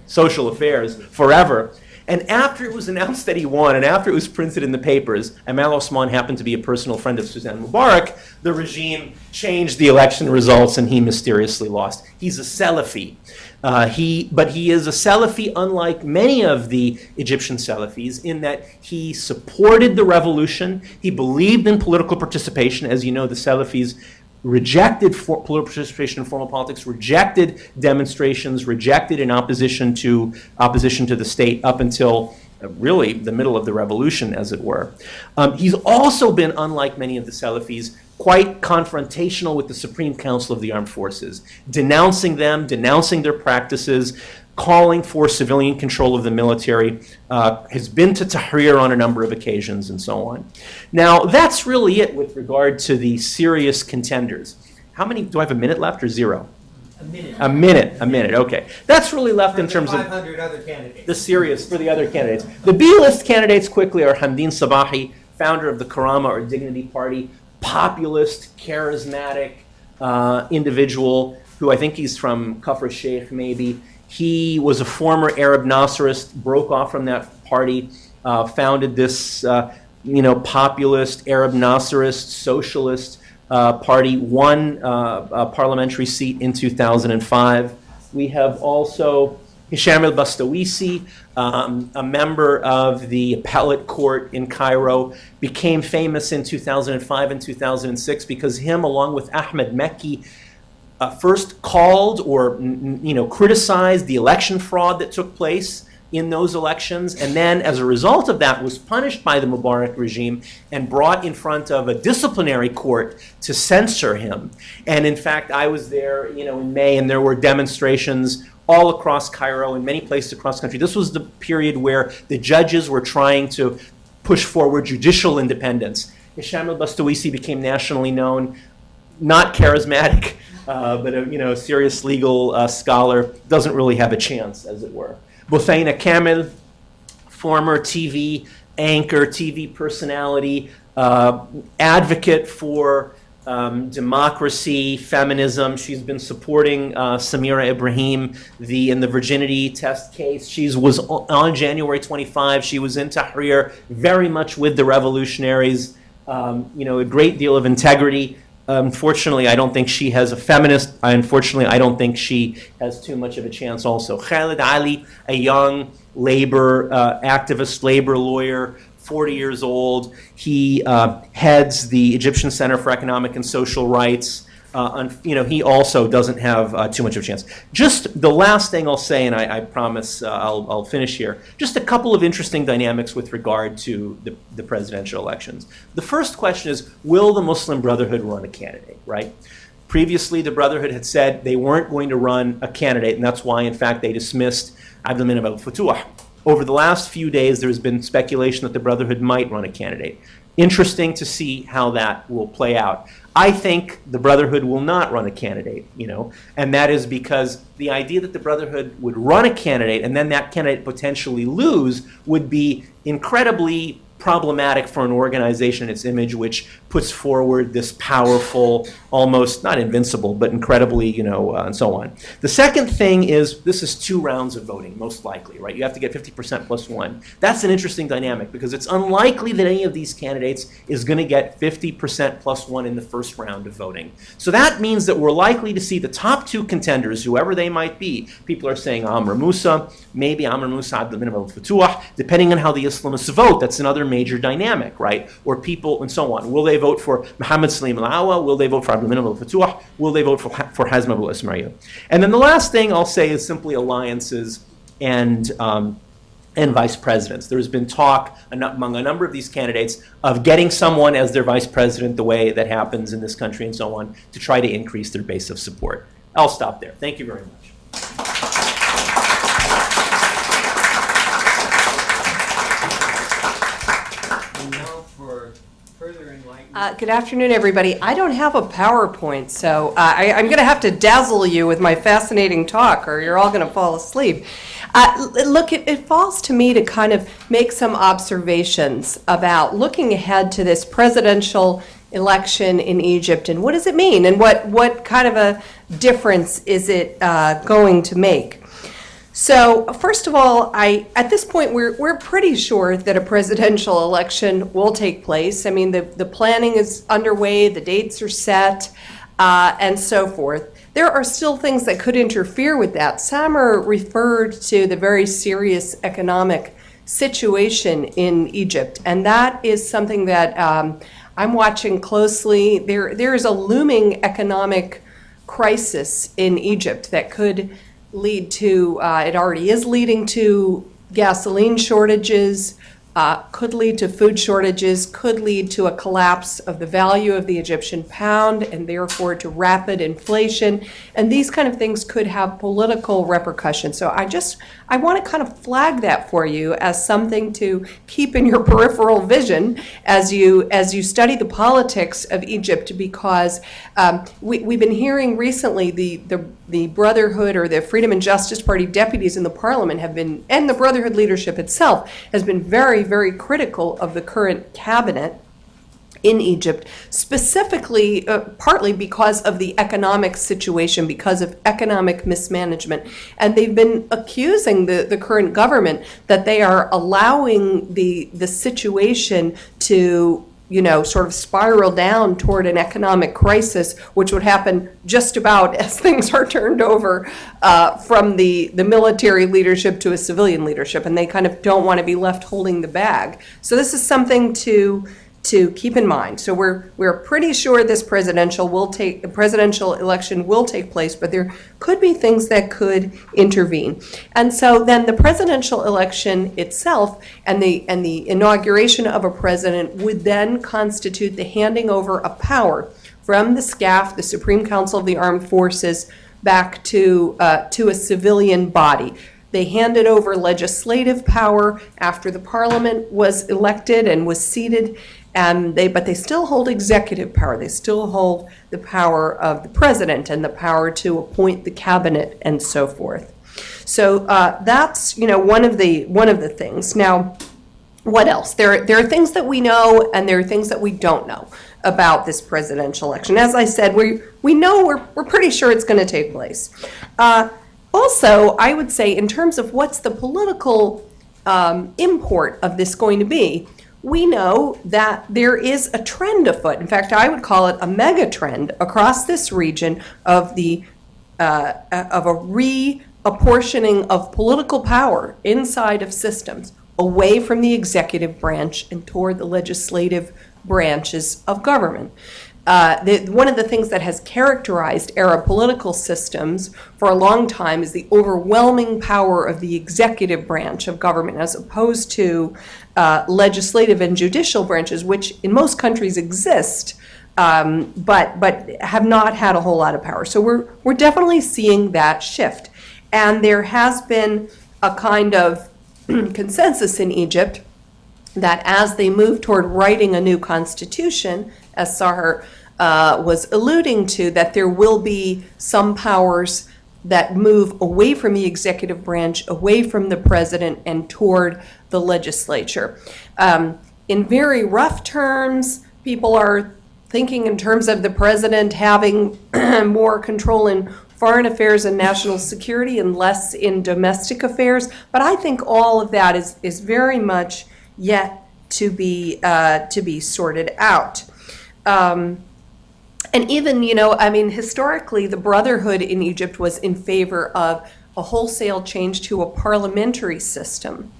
Social Affairs forever. And after it was announced that he won, and after it was printed in the papers, Amal Osman happened to be a personal friend of Suzanne Mubarak, the regime changed the election results and he mysteriously lost. He's a Salafi. But he is a Salafi unlike many of the Egyptian Salafis in that he supported the revolution, he believed in political participation. As you know, the Salafis rejected political participation in formal politics, rejected demonstrations, rejected in opposition to the state up until really the middle of the revolution, as it were. He's also been, unlike many of the Salafis, quite confrontational with the Supreme Council of the Armed Forces, denouncing them, denouncing their practices, calling for civilian control of the military, has been to Tahrir on a number of occasions, and so on. Now, that's really it with regard to the serious contenders. How many, do I have a minute left or zero? A minute. Okay. That's really left in terms of 500 other candidates. the serious, for the other candidates. The B-list candidates quickly are Hamdeen Sabahi, founder of the Karama or Dignity Party, populist, charismatic individual who I think he's from Kafr Sheikh maybe. He was a former Arab Nasserist, broke off from that party, founded this populist, Arab Nasserist, socialist party, won a parliamentary seat in 2005. We have also Hisham al-Bastawisi, a member of the appellate court in Cairo, became famous in 2005 and 2006 because him, along with Ahmed Mekki, first called or criticized the election fraud that took place in those elections, and then as a result of that was punished by the Mubarak regime and brought in front of a disciplinary court to censor him. And in fact, I was there in May, and there were demonstrations all across Cairo and many places across the country. This was the period where the judges were trying to push forward judicial independence. Hisham al-Bastawisi became nationally known, not charismatic, but a serious legal scholar, doesn't really have a chance, as it were. Buthaina Kamil, former TV anchor, TV personality, advocate for democracy, feminism. She's been supporting Samira Ibrahim in the virginity test case. She was on January 25. She was in Tahrir, very much with the revolutionaries. A great deal of integrity. Unfortunately, I don't think she has a feminist. Unfortunately, I don't think she has too much of a chance also. Khalid Ali, a young labor activist, labor lawyer, 40 years old. He heads the Egyptian Center for Economic and Social Rights. He also doesn't have too much of a chance. Just the last thing I'll say, and I promise I'll finish here, just a couple of interesting dynamics with regard to the presidential elections. The first question is, will the Muslim Brotherhood run a candidate, right? Previously, the Brotherhood had said they weren't going to run a candidate, and that's why, in fact, they dismissed Abdelminam al-Futuh. Over the last few days, there's been speculation that the Brotherhood might run a candidate. Interesting to see how that will play out. I think the Brotherhood will not run a candidate, and that is because the idea that the Brotherhood would run a candidate and then that candidate potentially lose would be incredibly problematic for an organization in its image, which puts forward this powerful, almost not invincible, but incredibly, and so on. The second thing is this is 2 rounds of voting, most likely, right? You have to get 50% plus 1. That's an interesting dynamic because it's unlikely that any of these candidates is going to get 50% plus 1 in the first round of voting. So that means that we're likely to see the top 2 contenders, whoever they might be. People are saying Amr Musa, maybe Amr Musa Abdelminam al-Futuh, depending on how the Islamists vote. That's another major dynamic, right? Or people, and so on. Will they vote for Mohammed Salim al-Awa? Will they vote for Abdelminam al-Futuh? Will they vote for Hazm Abu Ismail? And then the last thing I'll say is simply alliances and vice presidents. There's been talk among a number of these candidates of getting someone as their vice president the way that happens in this country and so on to try to increase their base of support. I'll stop there. Thank you very much. Good afternoon, everybody. I don't have a PowerPoint, so I'm going to have to dazzle you with my fascinating talk, or you're all going to fall asleep. Look, it falls to me to kind of make some observations about looking ahead to this presidential election in Egypt, and what does it mean, and what kind of a difference is it going to make? So first of all, at this point, we're pretty sure that a presidential election will take place. I mean, the planning is underway, the dates are set, and so forth. There are still things that could interfere with that. Samer referred to the very serious economic situation in Egypt, and that is something that I'm watching closely. There is a looming economic crisis in Egypt that could lead to, it already is leading to gasoline shortages, could lead to food shortages, could lead to a collapse of the value of the Egyptian pound and therefore to rapid inflation. And these kind of things could have political repercussions. So I want to kind of flag that for you as something to keep in your peripheral vision as you study the politics of Egypt, because we've been hearing recently the Brotherhood or the Freedom and Justice Party deputies in the parliament have been, and the Brotherhood leadership itself has been very, very critical of the current cabinet in Egypt, specifically, partly because of the economic situation, because of economic mismanagement. And they've been accusing the current government that they are allowing the situation to, sort of spiral down toward an economic crisis, which would happen just about as things are turned over from the military leadership to a civilian leadership, and they kind of don't want to be left holding the bag. So this is something to keep in mind. So we're pretty sure this presidential election will take place, but there could be things that could intervene. And so then the presidential election itself and the inauguration of a president would then constitute the handing over of power from the SCAF, the Supreme Council of the Armed Forces, back to a civilian body. They handed over legislative power after the parliament was elected and was seated, but they still hold executive power. They still hold the power of the president and the power to appoint the cabinet and so forth. So that's one of the things. Now, what else? There are things that we know and there are things that we don't know about this presidential election. As I said, we know we're pretty sure it's going to take place. Also, I would say in terms of what's the political import of this going to be, we know that there is a trend afoot. In fact, I would call it a mega trend across this region of a reapportioning of political power inside of systems away from the executive branch and toward the legislative branches of government. One of the things that has characterized Arab political systems for a long time is the overwhelming power of the executive branch of government as opposed to legislative and judicial branches, which in most countries exist, but have not had a whole lot of power. So we're definitely seeing that shift. And there has been a kind of consensus in Egypt that as they move toward writing a new constitution, as Sahar was alluding to, that there will be some powers that move away from the executive branch, away from the president, and toward the legislature. In very rough terms, people are thinking in terms of the president having more control in foreign affairs and national security and less in domestic affairs. But I think all of that is very much yet to be sorted out. And even, historically, the Brotherhood in Egypt was in favor of a wholesale change to a parliamentary system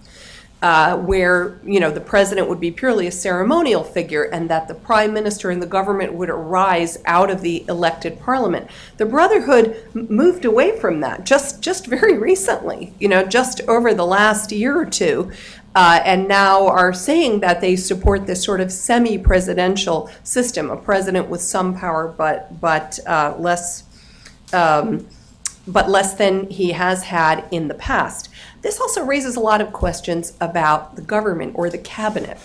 where, the president would be purely a ceremonial figure and that the prime minister and the government would arise out of the elected parliament. The Brotherhood moved away from that just very recently, just over the last year or two. And now are saying that they support this sort of semi-presidential system, a president with some power, but less than he has had in the past. This also raises a lot of questions about the government or the cabinet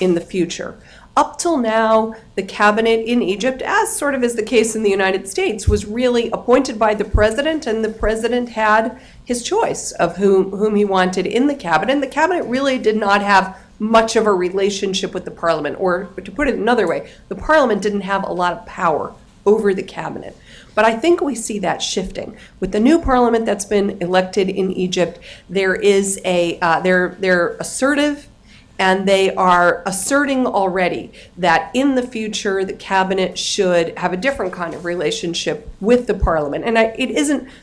in the future. Up till now, the cabinet in Egypt, as sort of is the case in the United States, was really appointed by the president, and the president had his choice of whom he wanted in the cabinet. And the cabinet really did not have much of a relationship with the parliament, or to put it another way, the parliament didn't have a lot of power over the cabinet. But I think we see that shifting. With the new parliament that's been elected in Egypt, there is they're assertive, and they are asserting already that in the future, the cabinet should have a different kind of relationship with the parliament. And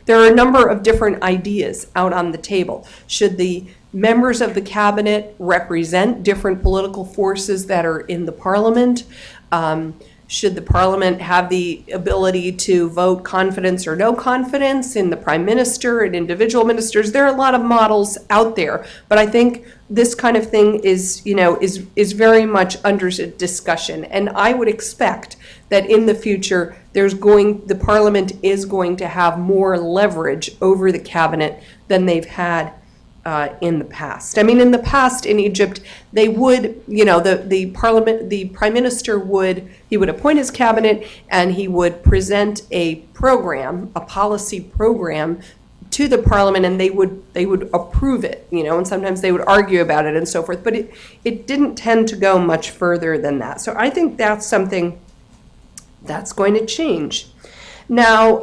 there are a number of different ideas out on the table. Should the members of the cabinet represent different political forces that are in the parliament? Should the parliament have the ability to vote confidence or no confidence in the prime minister and individual ministers? There are a lot of models out there, but I think this kind of thing is very much under discussion. And I would expect that in the future, the parliament is going to have more leverage over the cabinet than they've had in the past. I mean, in the past in Egypt, they would, the parliament, the prime minister would appoint his cabinet, and he would present a policy program to the parliament, and they would approve it, and sometimes they would argue about it and so forth. But it didn't tend to go much further than that. So I think that's something that's going to change. Now,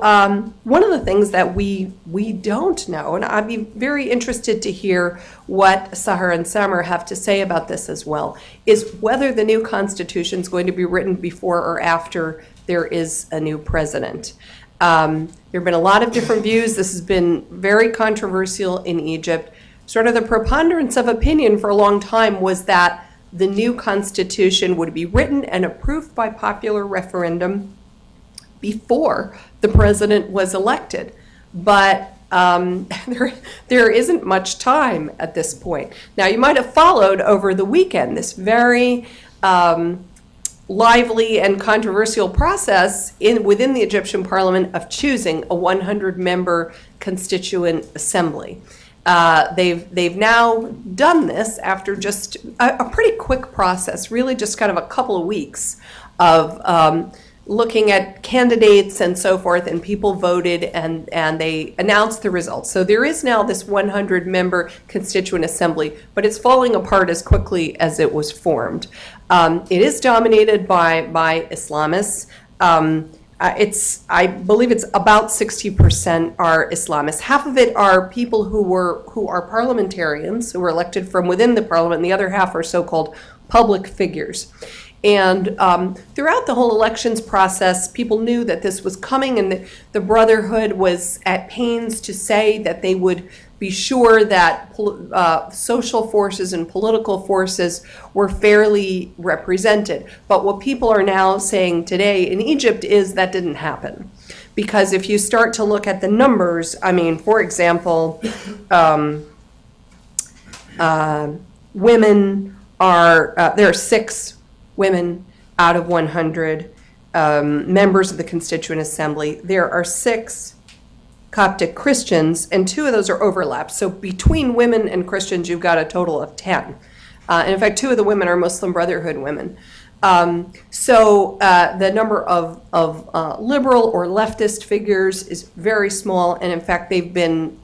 one of the things that we don't know, and I'd be very interested to hear what Sahar and Samer have to say about this as well, is whether the new constitution is going to be written before or after there is a new president. There have been a lot of different views. This has been very controversial in Egypt. Sort of the preponderance of opinion for a long time was that the new constitution would be written and approved by popular referendum before the president was elected. But there isn't much time at this point. Now, you might have followed over the weekend this very lively and controversial process within the Egyptian parliament of choosing a 100-member constituent assembly. They've now done this after just a pretty quick process, really just kind of a couple of weeks of looking at candidates and so forth, and people voted, and they announced the results. So there is now this 100-member constituent assembly, but it's falling apart as quickly as it was formed. It is dominated by Islamists. I believe it's about 60% are Islamists. Half of it are people who are parliamentarians, who were elected from within the parliament, and the other half are so-called public figures. And throughout the whole elections process, people knew that this was coming, and the Brotherhood was at pains to say that they would be sure that social forces and political forces were fairly represented. But what people are now saying today in Egypt is that didn't happen. Because if you start to look at the numbers, I mean, for example, women are, there are 6 women out of 100 members of the Constituent Assembly. There are 6 Coptic Christians, and 2 of those are overlapped. So between women and Christians, you've got a total of 10. And in fact, 2 of the women are Muslim Brotherhood women. So the number of liberal or leftist figures is very small, and in fact, they've been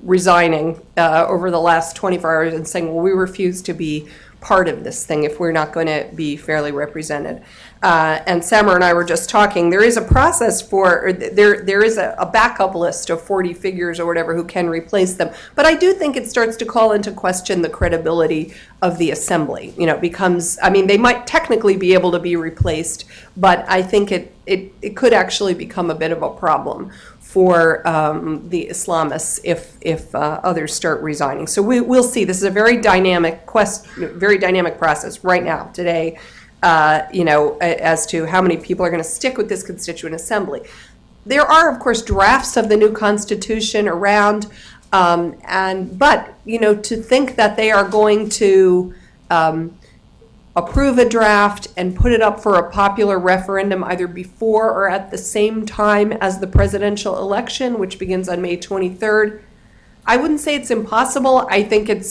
resigning over the last 24 hours and saying, well, we refuse to be part of this thing if we're not going to be fairly represented. And Samer and I were just talking, there is a process there is a backup list of 40 figures or whatever who can replace them. But I do think it starts to call into question the credibility of the assembly. It becomes, I mean, they might technically be able to be replaced, but I think it could actually become a bit of a problem for the Islamists if others start resigning. So we'll see. This is a very dynamic process right now, today, as to how many people are going to stick with this Constituent Assembly. There are, of course, drafts of the new Constitution around, but to think that they are going to approve a draft and put it up for a popular referendum either before or at the same time as the presidential election, which begins on May 23rd. I wouldn't say it's impossible. I think it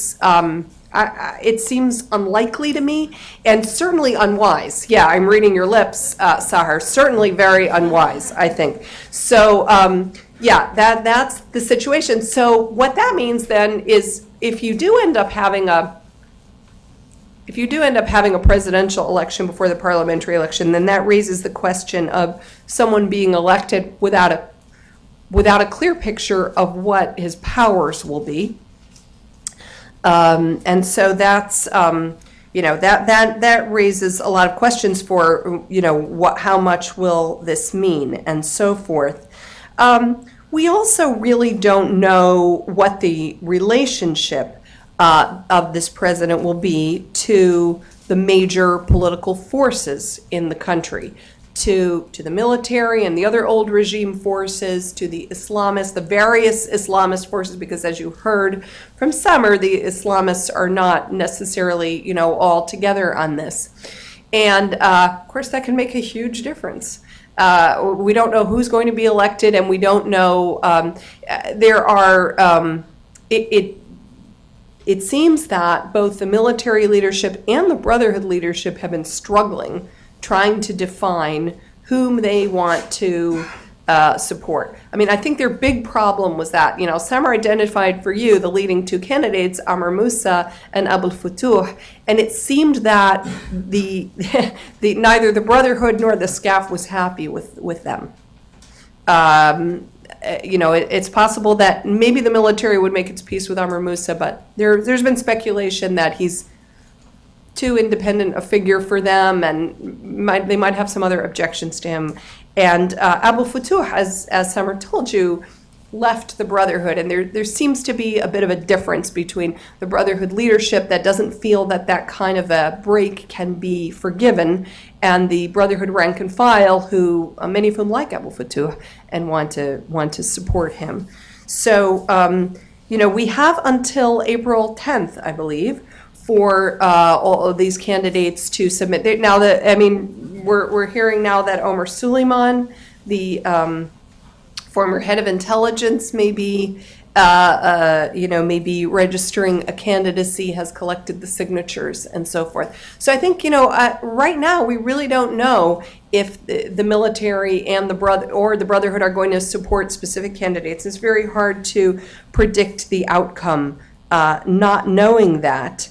seems unlikely to me, and certainly unwise. Yeah, I'm reading your lips, Sahar. Certainly very unwise, I think. So, yeah, that's the situation. So what that means then is if you do end up having a if you do end up having a presidential election before the parliamentary election, then that raises the question of someone being elected without a clear picture of what his powers will be. And so that's, that raises a lot of questions for, how much will this mean and so forth. We also really don't know what the relationship of this president will be to the major political forces in the country, to the military and the other old regime forces, to the Islamists, the various Islamist forces, because as you heard from Summer, the Islamists are not necessarily, all together on this. And of course, that can make a huge difference. We don't know who's going to be elected, and we don't know, there are, it seems that both the military leadership and the Brotherhood leadership have been struggling trying to define whom they want to support. I mean, I think their big problem was that, Samar identified for you the leading two candidates, Amr Moussa and Abdel Fattah, and it seemed that neither the Brotherhood nor the SCAF was happy with them. It's possible that maybe the military would make its peace with Amr Moussa, but there's been speculation that he's too independent a figure for them, and they might have some other objections to him. And Abdel Fattah, as Summer told you, left the Brotherhood, and there seems to be a bit of a difference between the Brotherhood leadership that doesn't feel that kind of a break can be forgiven, and the Brotherhood rank and file, who many of whom like Abdel Fattah and want to support him. So we have until April 10th, I believe, for all of these candidates to submit. We're hearing now that Omar Suleiman, the former head of intelligence, may be registering a candidacy, has collected the signatures and so forth. So I think, right now we really don't know if the military and the Brotherhood are going to support specific candidates. It's very hard to predict the outcome, not knowing that.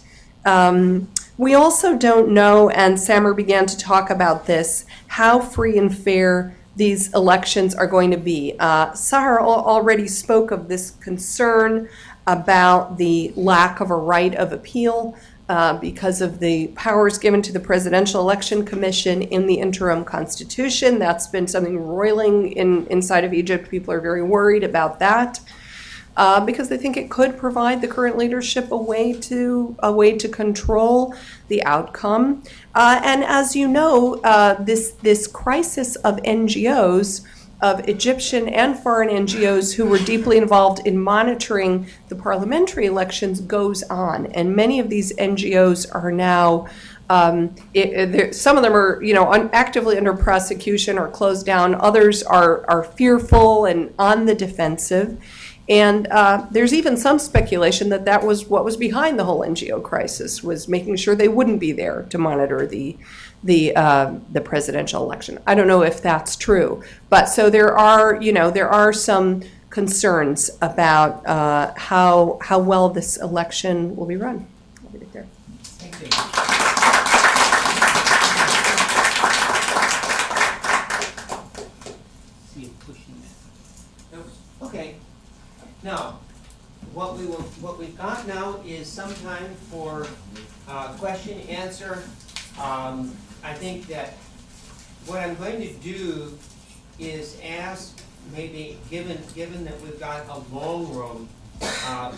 We also don't know, and Samar began to talk about this, how free and fair these elections are going to be. Sahar already spoke of this concern about the lack of a right of appeal because of the powers given to the Presidential Election Commission in the interim constitution. That's been something roiling inside of Egypt. People are very worried about that. Because they think it could provide the current leadership a way to control the outcome. And as you know, this crisis of NGOs, of Egyptian and foreign NGOs who were deeply involved in monitoring the parliamentary elections goes on. And many of these NGOs are now, some of them are, actively under prosecution or closed down. Others are fearful and on the defensive. And there's even some speculation that was what was behind the whole NGO crisis, was making sure they wouldn't be there to monitor the presidential election. I don't know if that's true, but so there are some concerns about how well this election will be run. I'll leave it there. Thank you. See it pushing that. Okay. Now, what we've got now is some time for question answer. I think that what I'm going to do is ask, maybe given that we've got a long room,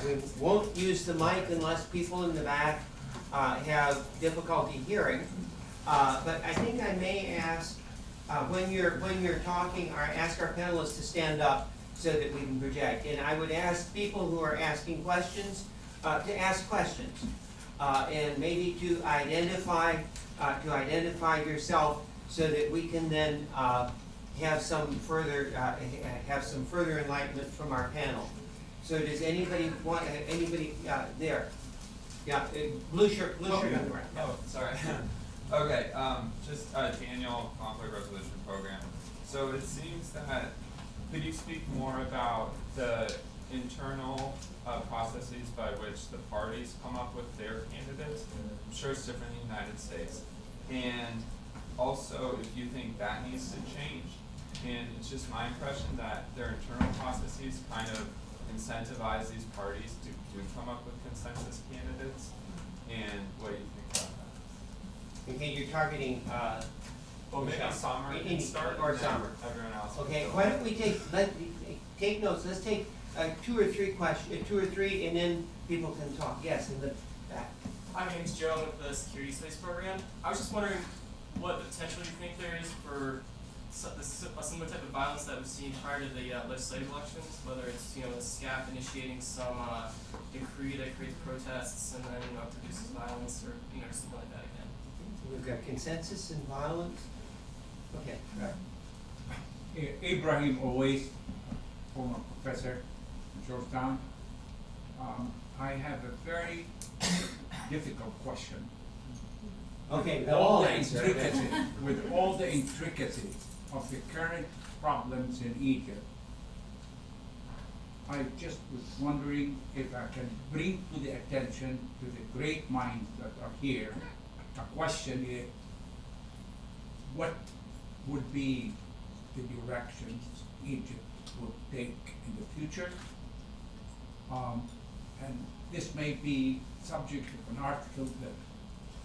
we won't use the mic unless people in the back have difficulty hearing. But I think I may ask when you're talking, or ask our panelists to stand up so that we can project. And I would ask people who are asking questions to ask questions, and maybe to identify yourself so that we can then have some further enlightenment from our panel. So does anybody want there? Yeah, blue shirt on the right. Oh, sorry. Okay, just Daniel, Conflict Resolution Program. So it seems that, could you speak more about the internal processes by which the parties come up with their candidates. I'm sure it's different in the United States. And also, if you think that needs to change, and it's just my impression that their internal processes kind of incentivize these parties to do come up with consensus candidates, and what do you think about that? Okay, you're targeting, Well, maybe Michelle. Summer In- can start, or and then Summer. everyone else. will okay, go. why don't we take notes, let's take two or three, and then people can talk. Yes, in the back. Hi, my name's Joe with the Security Space Program. I was just wondering what the potential you think there is for a similar type of violence that we've seen prior to the legislative elections, whether it's, the SCAF initiating some decree that creates protests and then, produces violence or, something like that again. We've got consensus and violence. Okay, right. Ibrahim Owais, former professor at Georgetown. I have a very difficult question. Okay, With they'll all all the answer. intricacy, with all the intricacy of the current problems in Egypt, I just was wondering if I can bring to the attention to the great minds that are here, a question is, what would be the directions Egypt would take in the future? And this may be subject of an article that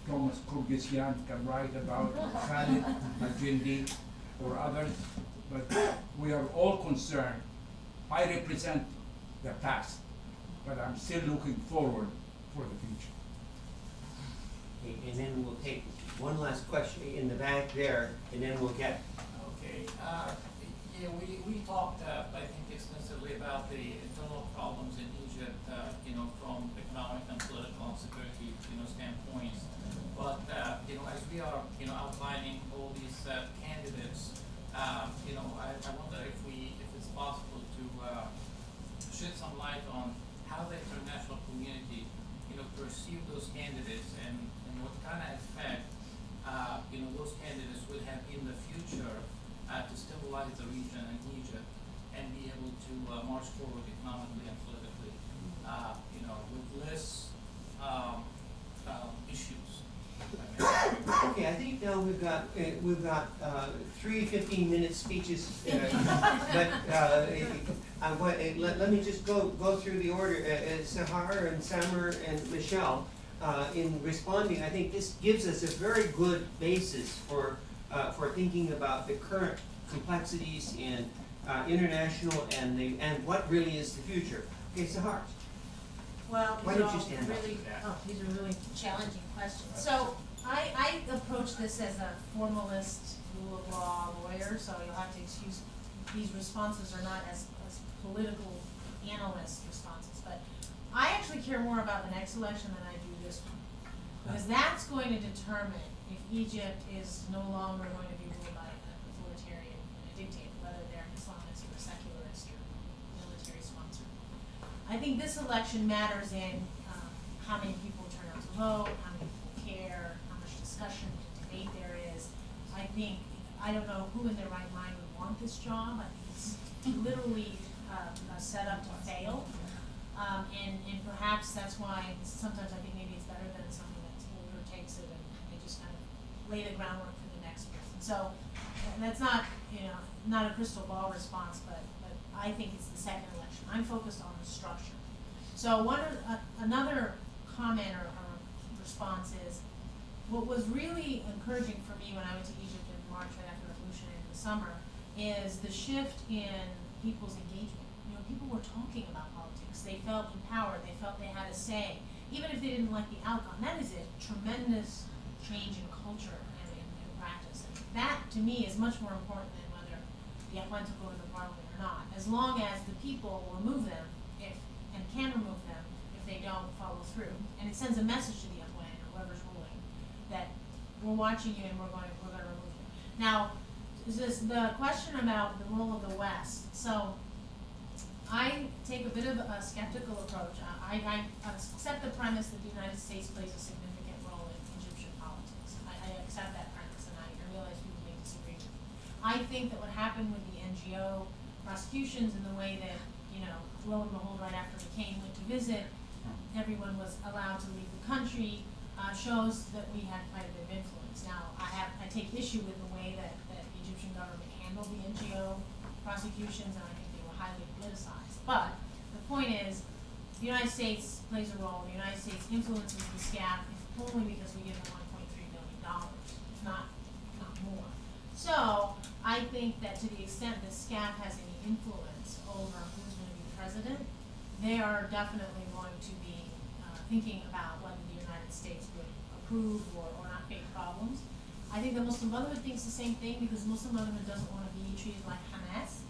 Thomas Kurgisian can write about, Khalid Al-Jindi or others, but we are all concerned. I represent the past, but I'm still looking forward for the future. Okay, and then we'll take one last question in the back there, and then we'll get, Okay, yeah, we talked, I think extensively about the internal problems in Egypt, from economic and political and security, standpoints. But, as we are, outlining all these candidates, I wonder if it's possible to shed some light on how the international community, perceive those candidates and what kind of effect those candidates would have in the future to stabilize the region and Egypt and be able to march forward economically and politically, with less issues. okay, I think now we've got 3 15-minute speeches, but let me just go through the order. Sahar and Samer and Michelle, in responding, I think this gives us a very good basis for thinking about the current complexities in international and what really is the future. Okay, Sahar. Well, Why these don't are you all stand up? really, these are really challenging questions. So I approach this as a formalist rule of law lawyer, so you'll have to excuse, these responses are not as political analyst responses, but I actually care more about the next election than I do this one. Because that's going to determine if Egypt is no longer going to be ruled by an authoritarian dictator, whether they're Islamist or secularist or military sponsored. I think this election matters in how many people turn out to vote, how many people care, how much discussion and debate there is. I don't know who in their right mind would want this job. I think it's literally set up to fail. And perhaps that's why sometimes I think maybe it's better than something that's older takes it and they just kind of lay the groundwork for the next person. So, and that's not, not a crystal ball response, but I think it's the second election. I'm focused on the structure. So another comment or response is, what was really encouraging for me when I went to Egypt in March right after the revolution in the summer is the shift in people's engagement. People were talking about politics. They felt empowered. They felt they had a say, even if they didn't like the outcome. That is a tremendous change in culture and in practice. And that, to me, is much more important than whether the Afghans will go to the parliament or not. As long as the people remove them, and can remove them if they don't follow through, and it sends a message to the Afghan or whoever's ruling that we're watching you and we're going to remove you. Now, is this the question about the role of the West? So, I take a bit of a skeptical approach. I accept the premise that the United States plays a significant role in Egyptian politics. I accept that premise, and I realize people may disagree with me. I think that what happened with the NGO prosecutions and the way that lo and behold, right after McCain went to visit, everyone was allowed to leave the country, shows that we had quite a bit of influence. Now, I take issue with the way that the Egyptian government handled the NGO prosecutions, and I think they were highly politicized. But the point is, the United States plays a role. The United States influences the SCAF if only because we give them $1.3 billion, if not more. So I think that to the extent the SCAF has any influence over who's going to be president, they are definitely going to be thinking about whether the United States would approve or not create problems. I think the Muslim Brotherhood thinks the same thing, because the Muslim Brotherhood doesn't want to be treated like Hamas.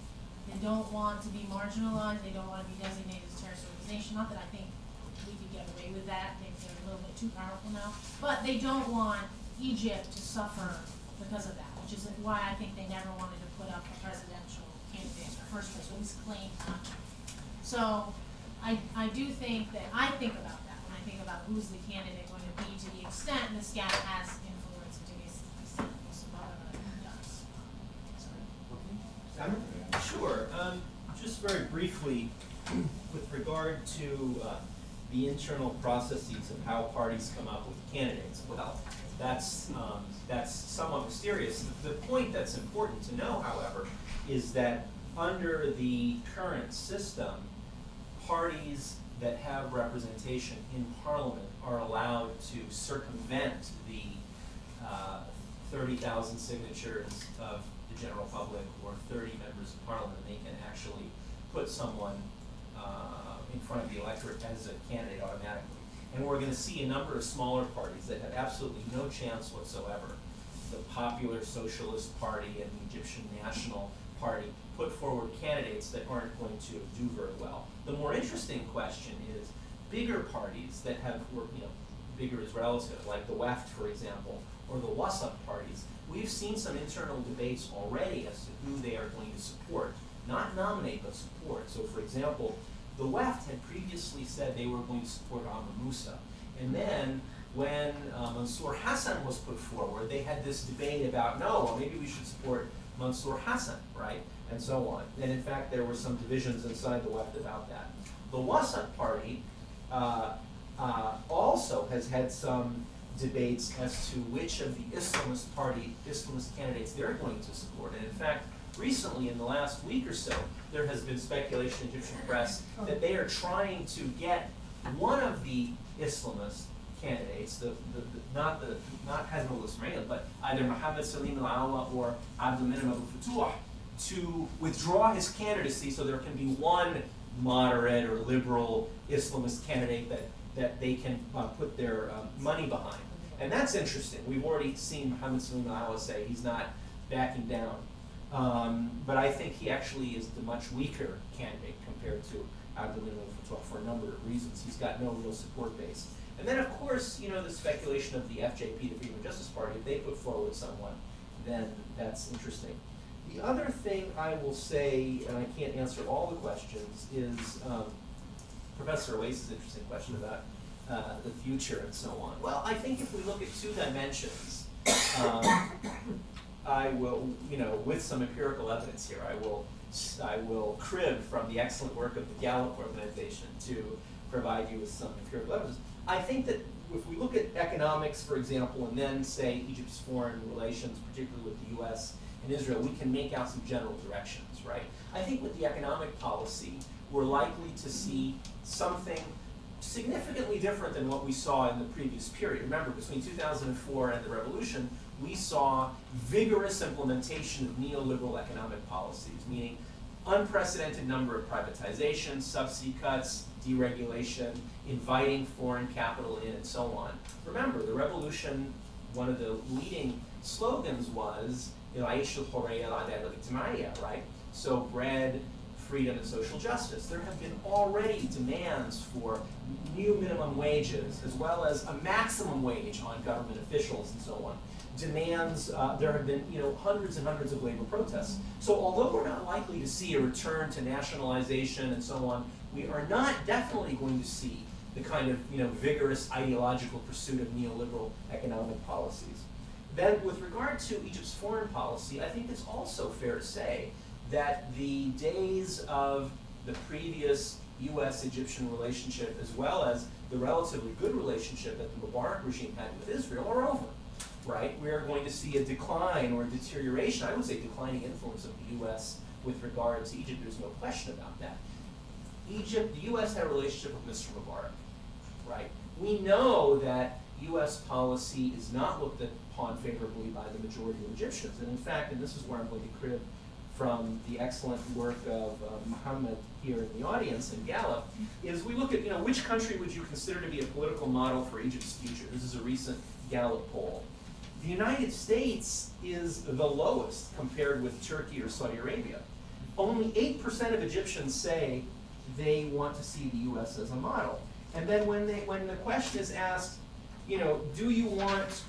They don't want to be marginalized. They don't want to be designated as a terrorist organization. Not that I think we could get away with that. Maybe they're a little bit too powerful now. But they don't want Egypt to suffer because of that, which is why I think they never wanted to put up a presidential candidate in the first place, or at least claimed not to. So I do think that I think about that when I think about who's the candidate going to be, to the extent the SCAF has influence, and to the extent the Muslim Brotherhood does. Simon? Sure. Just very briefly, with regard to the internal processes of how parties come up with candidates, well, that's somewhat mysterious. The point that's important to know, however, is that under the current system, parties that have representation in Parliament are allowed to circumvent the 30,000 signatures of the general public or 30 members of Parliament. They can actually put someone in front of the electorate as a candidate automatically. And we're going to see a number of smaller parties that have absolutely no chance whatsoever. The Popular Socialist Party and the Egyptian National Party put forward candidates that aren't going to do very well. The more interesting question is bigger parties that have, bigger is relative, like the WEFT, for example, or the WASAP parties. We've seen some internal debates already as to who they are going to support. Not nominate, but support. So, for example, the WEFT had previously said they were going to support Amr Moussa. And then when Mansour Hassan was put forward, they had this debate about, no, well, maybe we should support Mansour Hassan, right? And so on. And in fact, there were some divisions inside the WEFT about that. The WASAP party also has had some debates as to which of the Islamist candidates they're going to support. And in fact, recently, in the last week or so, there has been speculation in Egyptian press that they are trying to get one of the Islamist candidates, not Hazm al-Ismail, but either Mohammed Salim al-Awa or Abdelmenem Abu Futuh, to withdraw his candidacy so there can be one moderate or liberal Islamist candidate that they can put their money behind. And that's interesting. We've already seen Mohammed Salim al-Awa say he's not backing down. But I think he actually is the much weaker candidate compared to Abdelmenem Abu Futuh for a number of reasons. He's got no real support base. And then, of course, the speculation of the FJP, the Freedom and Justice Party, if they put forward someone, then that's interesting. The other thing I will say, and I can't answer all the questions, is Professor Oasis' interesting question about the future and so on. Well, I think if we look at two dimensions, I will, with some empirical evidence here, I will crib from the excellent work of the Gallup organization to provide you with some empirical evidence. I think that if we look at economics, for example, and then say Egypt's foreign relations, particularly with the US and Israel, we can make out some general directions, right? I think with the economic policy, we're likely to see something significantly different than what we saw in the previous period. Remember, between 2004 and the revolution, we saw vigorous implementation of neoliberal economic policies, meaning unprecedented number of privatizations, subsidy cuts, deregulation, inviting foreign capital in, and so on. Remember, the revolution, one of the leading slogans was, Aish al-Hurriya al-Adalah al-Ijtimaiya, right? So bread, freedom, and social justice. There have been already demands for new minimum wages, as well as a maximum wage on government officials and so on. Demands, there have been hundreds and hundreds of labor protests. So although we're not likely to see a return to nationalization and so on, we are not definitely going to see the kind of vigorous ideological pursuit of neoliberal economic policies. Then with regard to Egypt's foreign policy, I think it's also fair to say that the days of the previous U.S.-Egyptian relationship, as well as the relatively good relationship that the Mubarak regime had with Israel, are over, right? We are going to see a decline or a deterioration, I would say declining influence of the U.S. with regard to Egypt. There's no question about that. Egypt, the U.S. had a relationship with Mr. Mubarak, right? We know that U.S. policy is not looked upon favorably by the majority of Egyptians. And in fact, and this is where I'm going to crib from the excellent work of Mohammed here in the audience in Gallup, is we look at, which country would you consider to be a political model for Egypt's future? This is a recent Gallup poll. The United States is the lowest compared with Turkey or Saudi Arabia. Only 8% of Egyptians say they want to see the U.S. as a model. And then when the question is asked, do you want,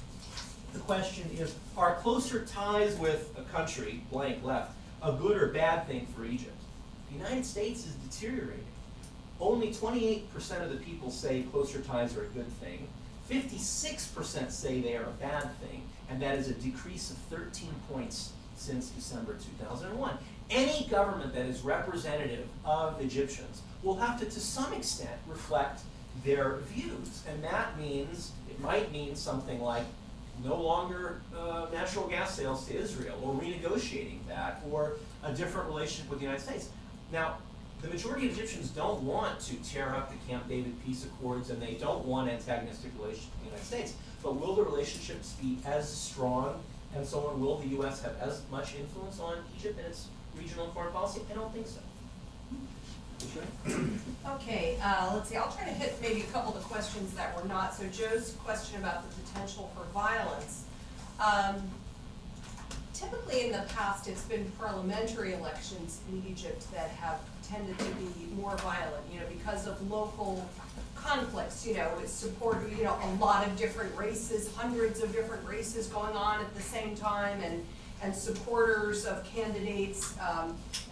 the question is, are closer ties with a country, blank left, a good or bad thing for Egypt? The United States is deteriorating. Only 28% of the people say closer ties are a good thing. 56% say they are a bad thing, and that is a decrease of 13 points since December 2001. Any government that is representative of Egyptians will have to some extent, reflect their views. And that means, it might mean something like no longer natural gas sales to Israel, or renegotiating that, or a different relationship with the United States. Now, the majority of Egyptians don't want to tear up the Camp David peace accords, and they don't want antagonistic relations with the United States. But will the relationships be as strong, and so on? Will the U.S. have as much influence on Egypt and its regional and foreign policy? I don't think so. Okay, let's see, I'll try to hit maybe a couple of the questions that were not. So Joe's question about the potential for violence. Typically in the past, it's been parliamentary elections in Egypt that have tended to be more violent, because of local conflicts, it's support, a lot of different races, hundreds of different races going on at the same time, and supporters of candidates,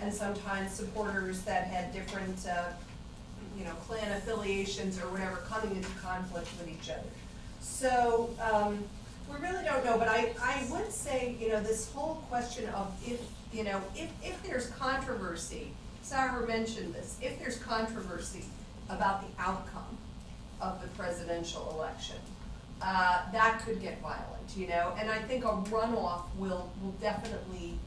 and sometimes supporters that had different, clan affiliations or whatever, coming into conflict with each other. So we really don't know, but I would say, this whole question of if there's controversy, Sarah mentioned this, if there's controversy about the outcome of the presidential election, that could get violent, and I think a runoff will definitely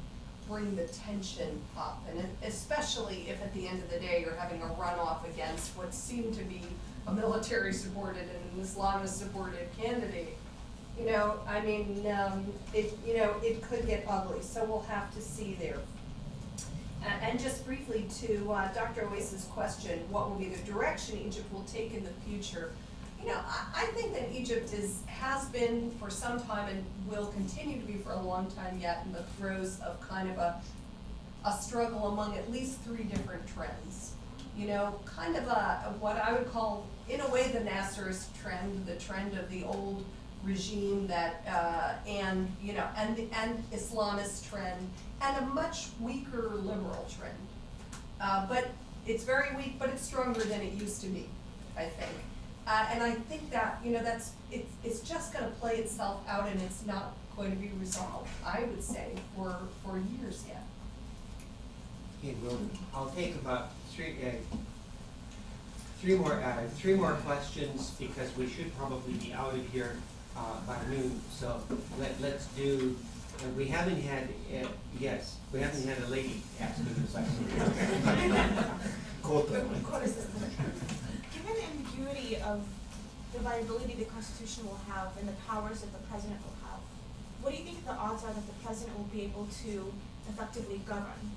bring the tension up, and especially if at the end of the day you're having a runoff against what seemed to be a military-supported and an Islamist-supported candidate. It could get ugly, so we'll have to see there. And just briefly to Dr. Oasis' question, what will be the direction Egypt will take in the future? I think that Egypt has been for some time and will continue to be for a long time yet in the throes of kind of a struggle among at least three different trends. Kind of what I would call, in a way, the Nasserist trend, the trend of the old regime that, and Islamist trend, and a much weaker liberal trend. But it's very weak, but it's stronger than it used to be, I think. And I think that, it's just gonna play itself out, and it's not going to be resolved, I would say, for years yet. Okay, well, I'll take about three more questions, because we should probably be out of here by noon. So let's do. We haven't had we haven't had a lady ask for this. Given the ambiguity of the viability the Constitution will have and the powers that the President will have, what do you think the odds are that the President will be able to effectively govern?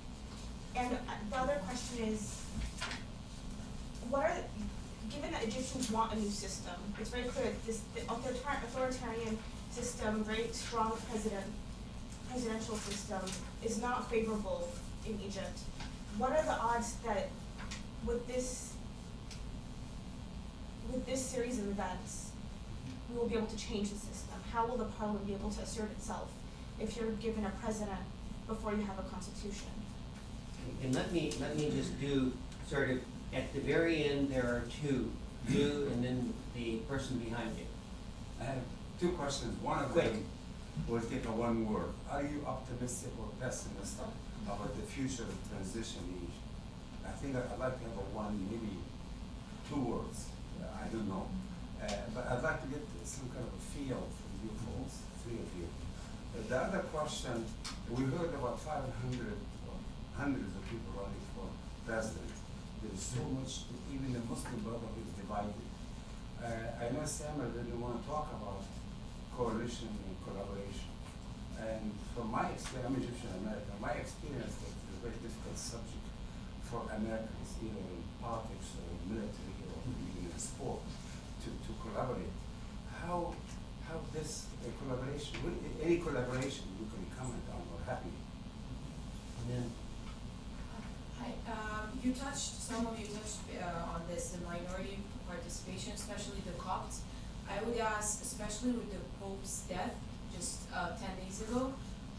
And the other question is, given that Egyptians want a new system, it's very clear that the authoritarian system, very strong presidential system, is not favorable in Egypt. What are the odds that with this series of events, we will be able to change the system? How will the parliament be able to assert itself if you're given a president before you have a constitution? And let me just do sort of, at the very end, there are two, you and then the person behind you. I have two questions. One of them will take a one word. Are you optimistic or pessimistic about the future of transition in Egypt? That's think I'd like to have a one, maybe 2 words. I don't know. But I'd like to get some kind of a feel from you folks, 3 of you. The other question, we heard about 500 or hundreds of people running for president. There is so much, even the Muslim Brotherhood is divided. I know Samuel didn't want to talk about coalition and collaboration. And from my experience, I'm Egyptian American, my experience that it's a very difficult subject for Americans, either in politics or military or even in sport, to collaborate. How this collaboration, any collaboration you can comment on or happy? And then, Hi, some of you touched on this, the minority participation, especially the Copts. I would ask, especially with the Pope's death just 10 days ago,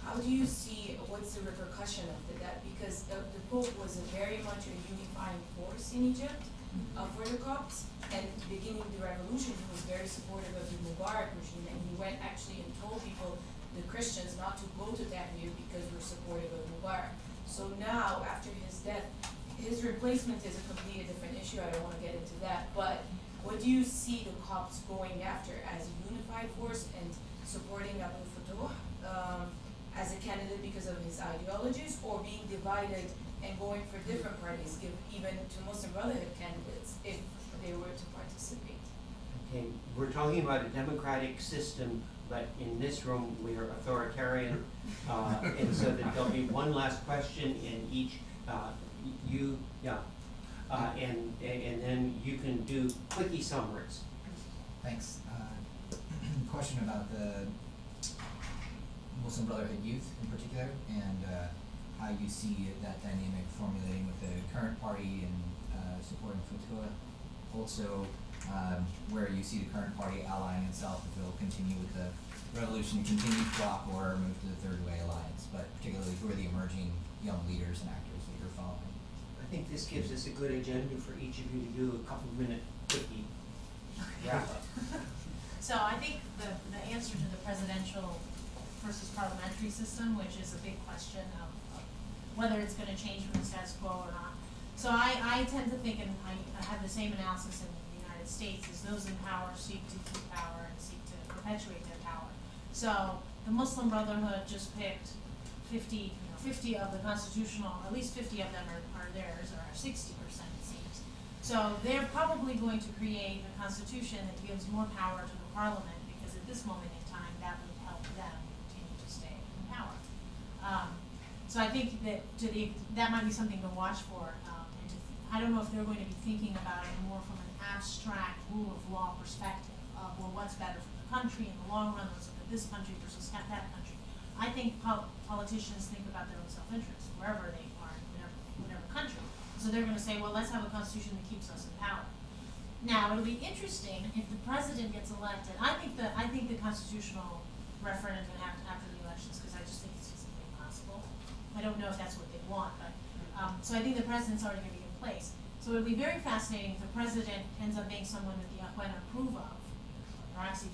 how do you see, what's the repercussion of the death? Because the Pope was very much a unifying force in Egypt for the Copts, and beginning the revolution, he was very supportive of the Mubarak regime, and he went actually and told people, the Christians, not to go to Tahrir because we're supportive of Mubarak. So now, after his death, his replacement is a completely different issue. I don't want to get into that. But what do you see the Copts going after as a unified force and supporting Abu Fatouh as a candidate because of his ideologies, or being divided and going for different parties, give even to Muslim Brotherhood candidates if they were to participate? okay, we're talking about a democratic system, but in this room, we are authoritarian. And so that there'll be one last question in each, and then you can do quickie summaries. Thanks. Question about the Muslim Brotherhood youth in particular, and how you see that dynamic formulating with the current party and supporting Fatouh. Also, where you see the current party allying itself, if it'll continue with the revolution, continue to block or move to the Third Way Alliance, but particularly who are the emerging young leaders and actors that you're following? I think this gives us a good agenda for each of you to do a couple-minute quickie wrap-up. So I think the answer to the presidential versus parliamentary system, which is a big question of whether it's gonna change from the status quo or not. So I tend to think, and I have the same analysis in the United States, is those in power seek to keep power and seek to perpetuate their power. So the Muslim Brotherhood just picked 50 of the constitutional, at least 50 of them are theirs, or 60% it seems. So they're probably going to create a constitution that gives more power to the parliament, because at this moment in time, that would help them continue to stay in power. So I think that that might be something to watch for. I don't know if they're going to be thinking about it more from an abstract rule of law perspective of, well, what's better for the country in the long run, let's look at this country versus that country. I think politicians think about their own self-interest, wherever they are, in whatever country. So they're going to say, well, let's have a constitution that keeps us in power. Now, it'll be interesting if the president gets elected. I think the constitutional referendum can happen after the elections, because I just think it's physically impossible. I don't know if that's what they want, but so I think the president's already going to be in place. So it'll be very fascinating if the president ends up being someone that the Akhwan approve of, or actually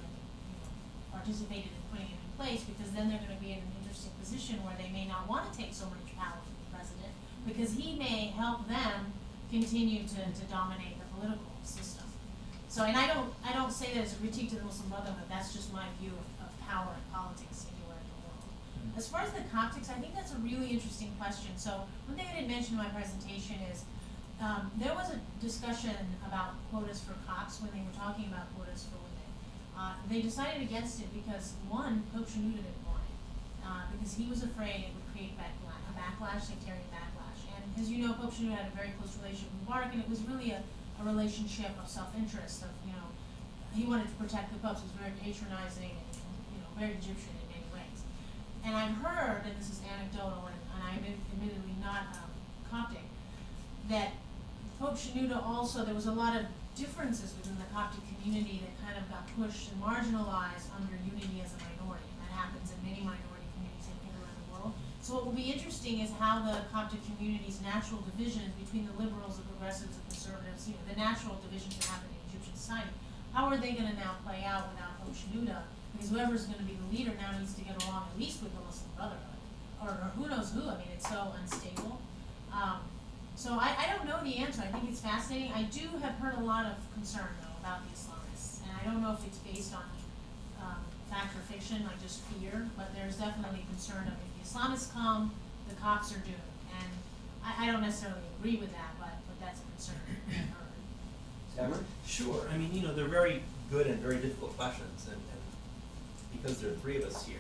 participated in putting it in place, because then they're going to be in an interesting position where they may not want to take so much power from the president, because he may help them continue to dominate the political system. So, and I don't say that as a critique to the Muslim Brotherhood, that's just my view of power and politics anywhere in the world. As far as the Coptics, I think that's a really interesting question. So one thing I didn't mention in my presentation is there was a discussion about quotas for Copts when they were talking about quotas for women. They decided against it because, one, Pope Shenouda didn't want it, because he was afraid it would create a backlash, sectarian backlash. And as you know, Pope Shenouda had a very close relationship with Mubarak, and it was really a relationship of self-interest, of, he wanted to protect the popes. He was very patronizing and very Egyptian in many ways. And I've heard, and this is anecdotal, and I'm admittedly not Coptic, that Pope Shenouda also, there was a lot of differences within the Coptic community that kind of got pushed and marginalized under unity as a minority. And that happens in many minority communities around the world. So what will be interesting is how the Coptic community's natural divisions between the liberals, the progressives, the conservatives, the natural divisions that happen in Egyptian society, how are they going to now play out without Pope Shenouda? Because whoever's going to be the leader now needs to get along at least with the Muslim Brotherhood, or who knows who. I mean, it's so unstable. So I don't know the answer. I think it's fascinating. I do have heard a lot of concern though about the Islamists, and I don't know if it's based on fact or fiction, like just fear, but there's definitely concern of if the Islamists come, the Copts are doomed. And I don't necessarily agree with that, but that's a concern I've heard. Cameron? Sure, I mean, they're very good and very difficult questions, and because there are three of us here,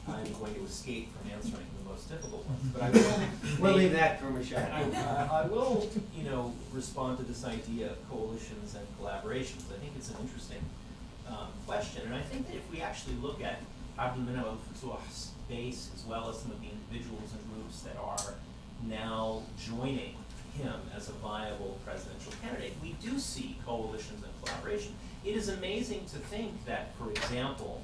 I'm going to escape from answering the most difficult ones, but I will. We'll leave that for Michelle. I will, respond to this idea of coalitions and collaborations. I think it's an interesting question, and I think that if we actually look at Abdul Menem al-Futuh's base, as well as some of the individuals and groups that are now joining him as a viable presidential candidate, we do see coalitions and collaboration. It is amazing to think that, for example,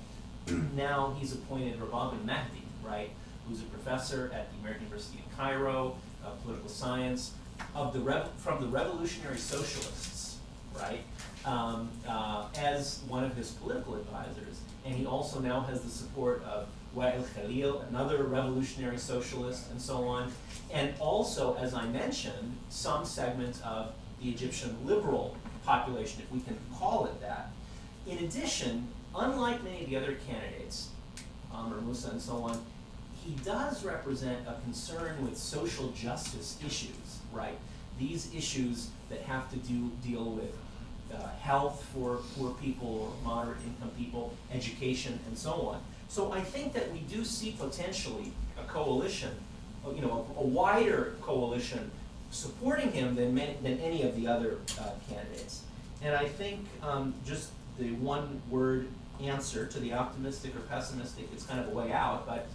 now he's appointed Rabab al-Mahdi, right, who's a professor at the American University of Cairo of political science, from the revolutionary socialists, right, as one of his political advisors. And he also now has the support of Wa'il Khalil, another revolutionary socialist, and so on. And also, as I mentioned, some segment of the Egyptian liberal population, if we can call it that. In addition, unlike many of the other candidates, Amr Musa and so on, he does represent a concern with social justice issues, right? These issues that have to deal with health for poor people or moderate income people, education, and so on. So I think that we do see potentially a coalition, a wider coalition supporting him than any of the other candidates. And I think just the one word answer to the optimistic or pessimistic is kind of a way out, but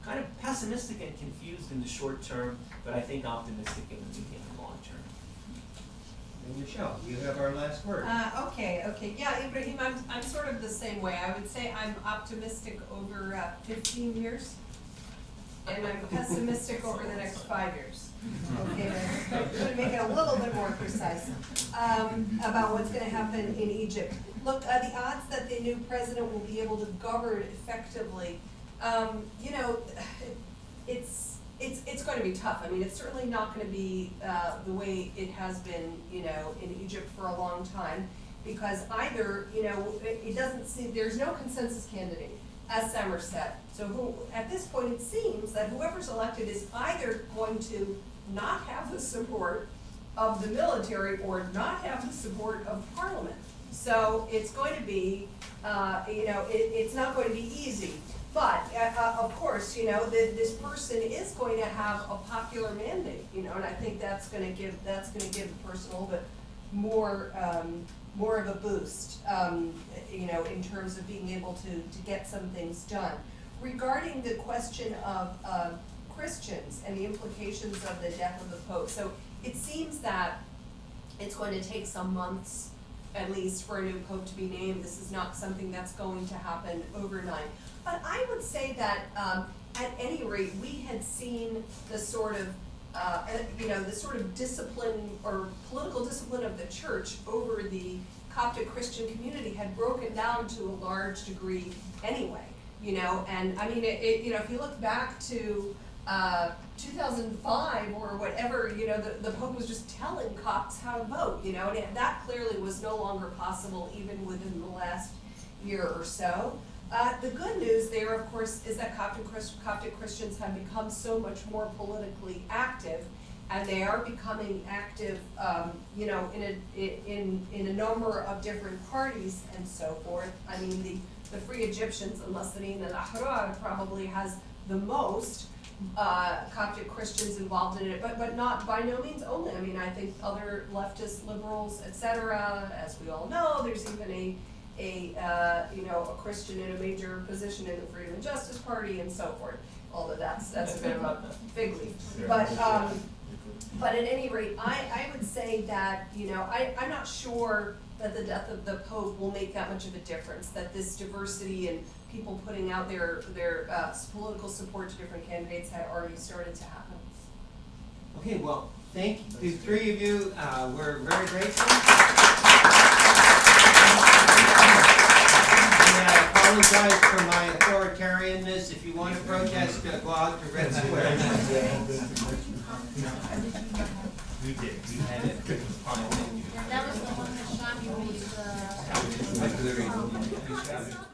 kind of pessimistic and confused in the short term, but I think optimistic in the medium and long term. And Michelle, you have our last word. Okay. Yeah, Ibrahim, I'm sort of the same way. I would say I'm optimistic over 15 years, and I'm pessimistic over the next 5 years. Okay, I'm going to make it a little bit more precise about what's going to happen in Egypt. Look, the odds that the new president will be able to govern effectively, it's going to be tough. I mean, it's certainly not going to be the way it has been, in Egypt for a long time, because either, it doesn't seem, there's no consensus candidate, as Samer said. So at this point, it seems that whoever's elected is either going to not have the support of the military or not have the support of parliament. So it's going to be, it's not going to be easy. But of course, this person is going to have a popular mandate, and I think that's going to give the person a little bit more of a boost, in terms of being able to get some things done. Regarding the question of Christians and the implications of the death of the Pope, so it seems that it's going to take some months, at least, for a new Pope to be named. This is not something that's going to happen overnight. But I would say that, at any rate, we had seen the sort of, the sort of discipline or political discipline of the church over the Coptic Christian community had broken down to a large degree anyway. And I mean, if you look back to 2005 or whatever, the Pope was just telling Copts how to vote, and that clearly was no longer possible even within the last year or so. The good news there, of course, is that Coptic Christians have become so much more politically active, and they are becoming active, in a number of different parties and so forth. I mean, the Free Egyptians, al-Masriin al-Ahrar, probably has the most Coptic Christians involved in it, but not by no means only. I mean, I think other leftist liberals, etc., as we all know, there's even a Christian in a major position in the Freedom and Justice Party and so forth. Although that's a bit of a fig leaf. But at any rate, I would say that, I'm not sure that the death of the Pope will make that much of a difference, that this diversity and people putting out their political support to different candidates had already started to happen. Okay, well, thank you, the three of you. We're very grateful. And I apologize for my authoritarianness. If you want to protest, go out to Red Square. We did, we had it on a menu. That was the one that shot you with the.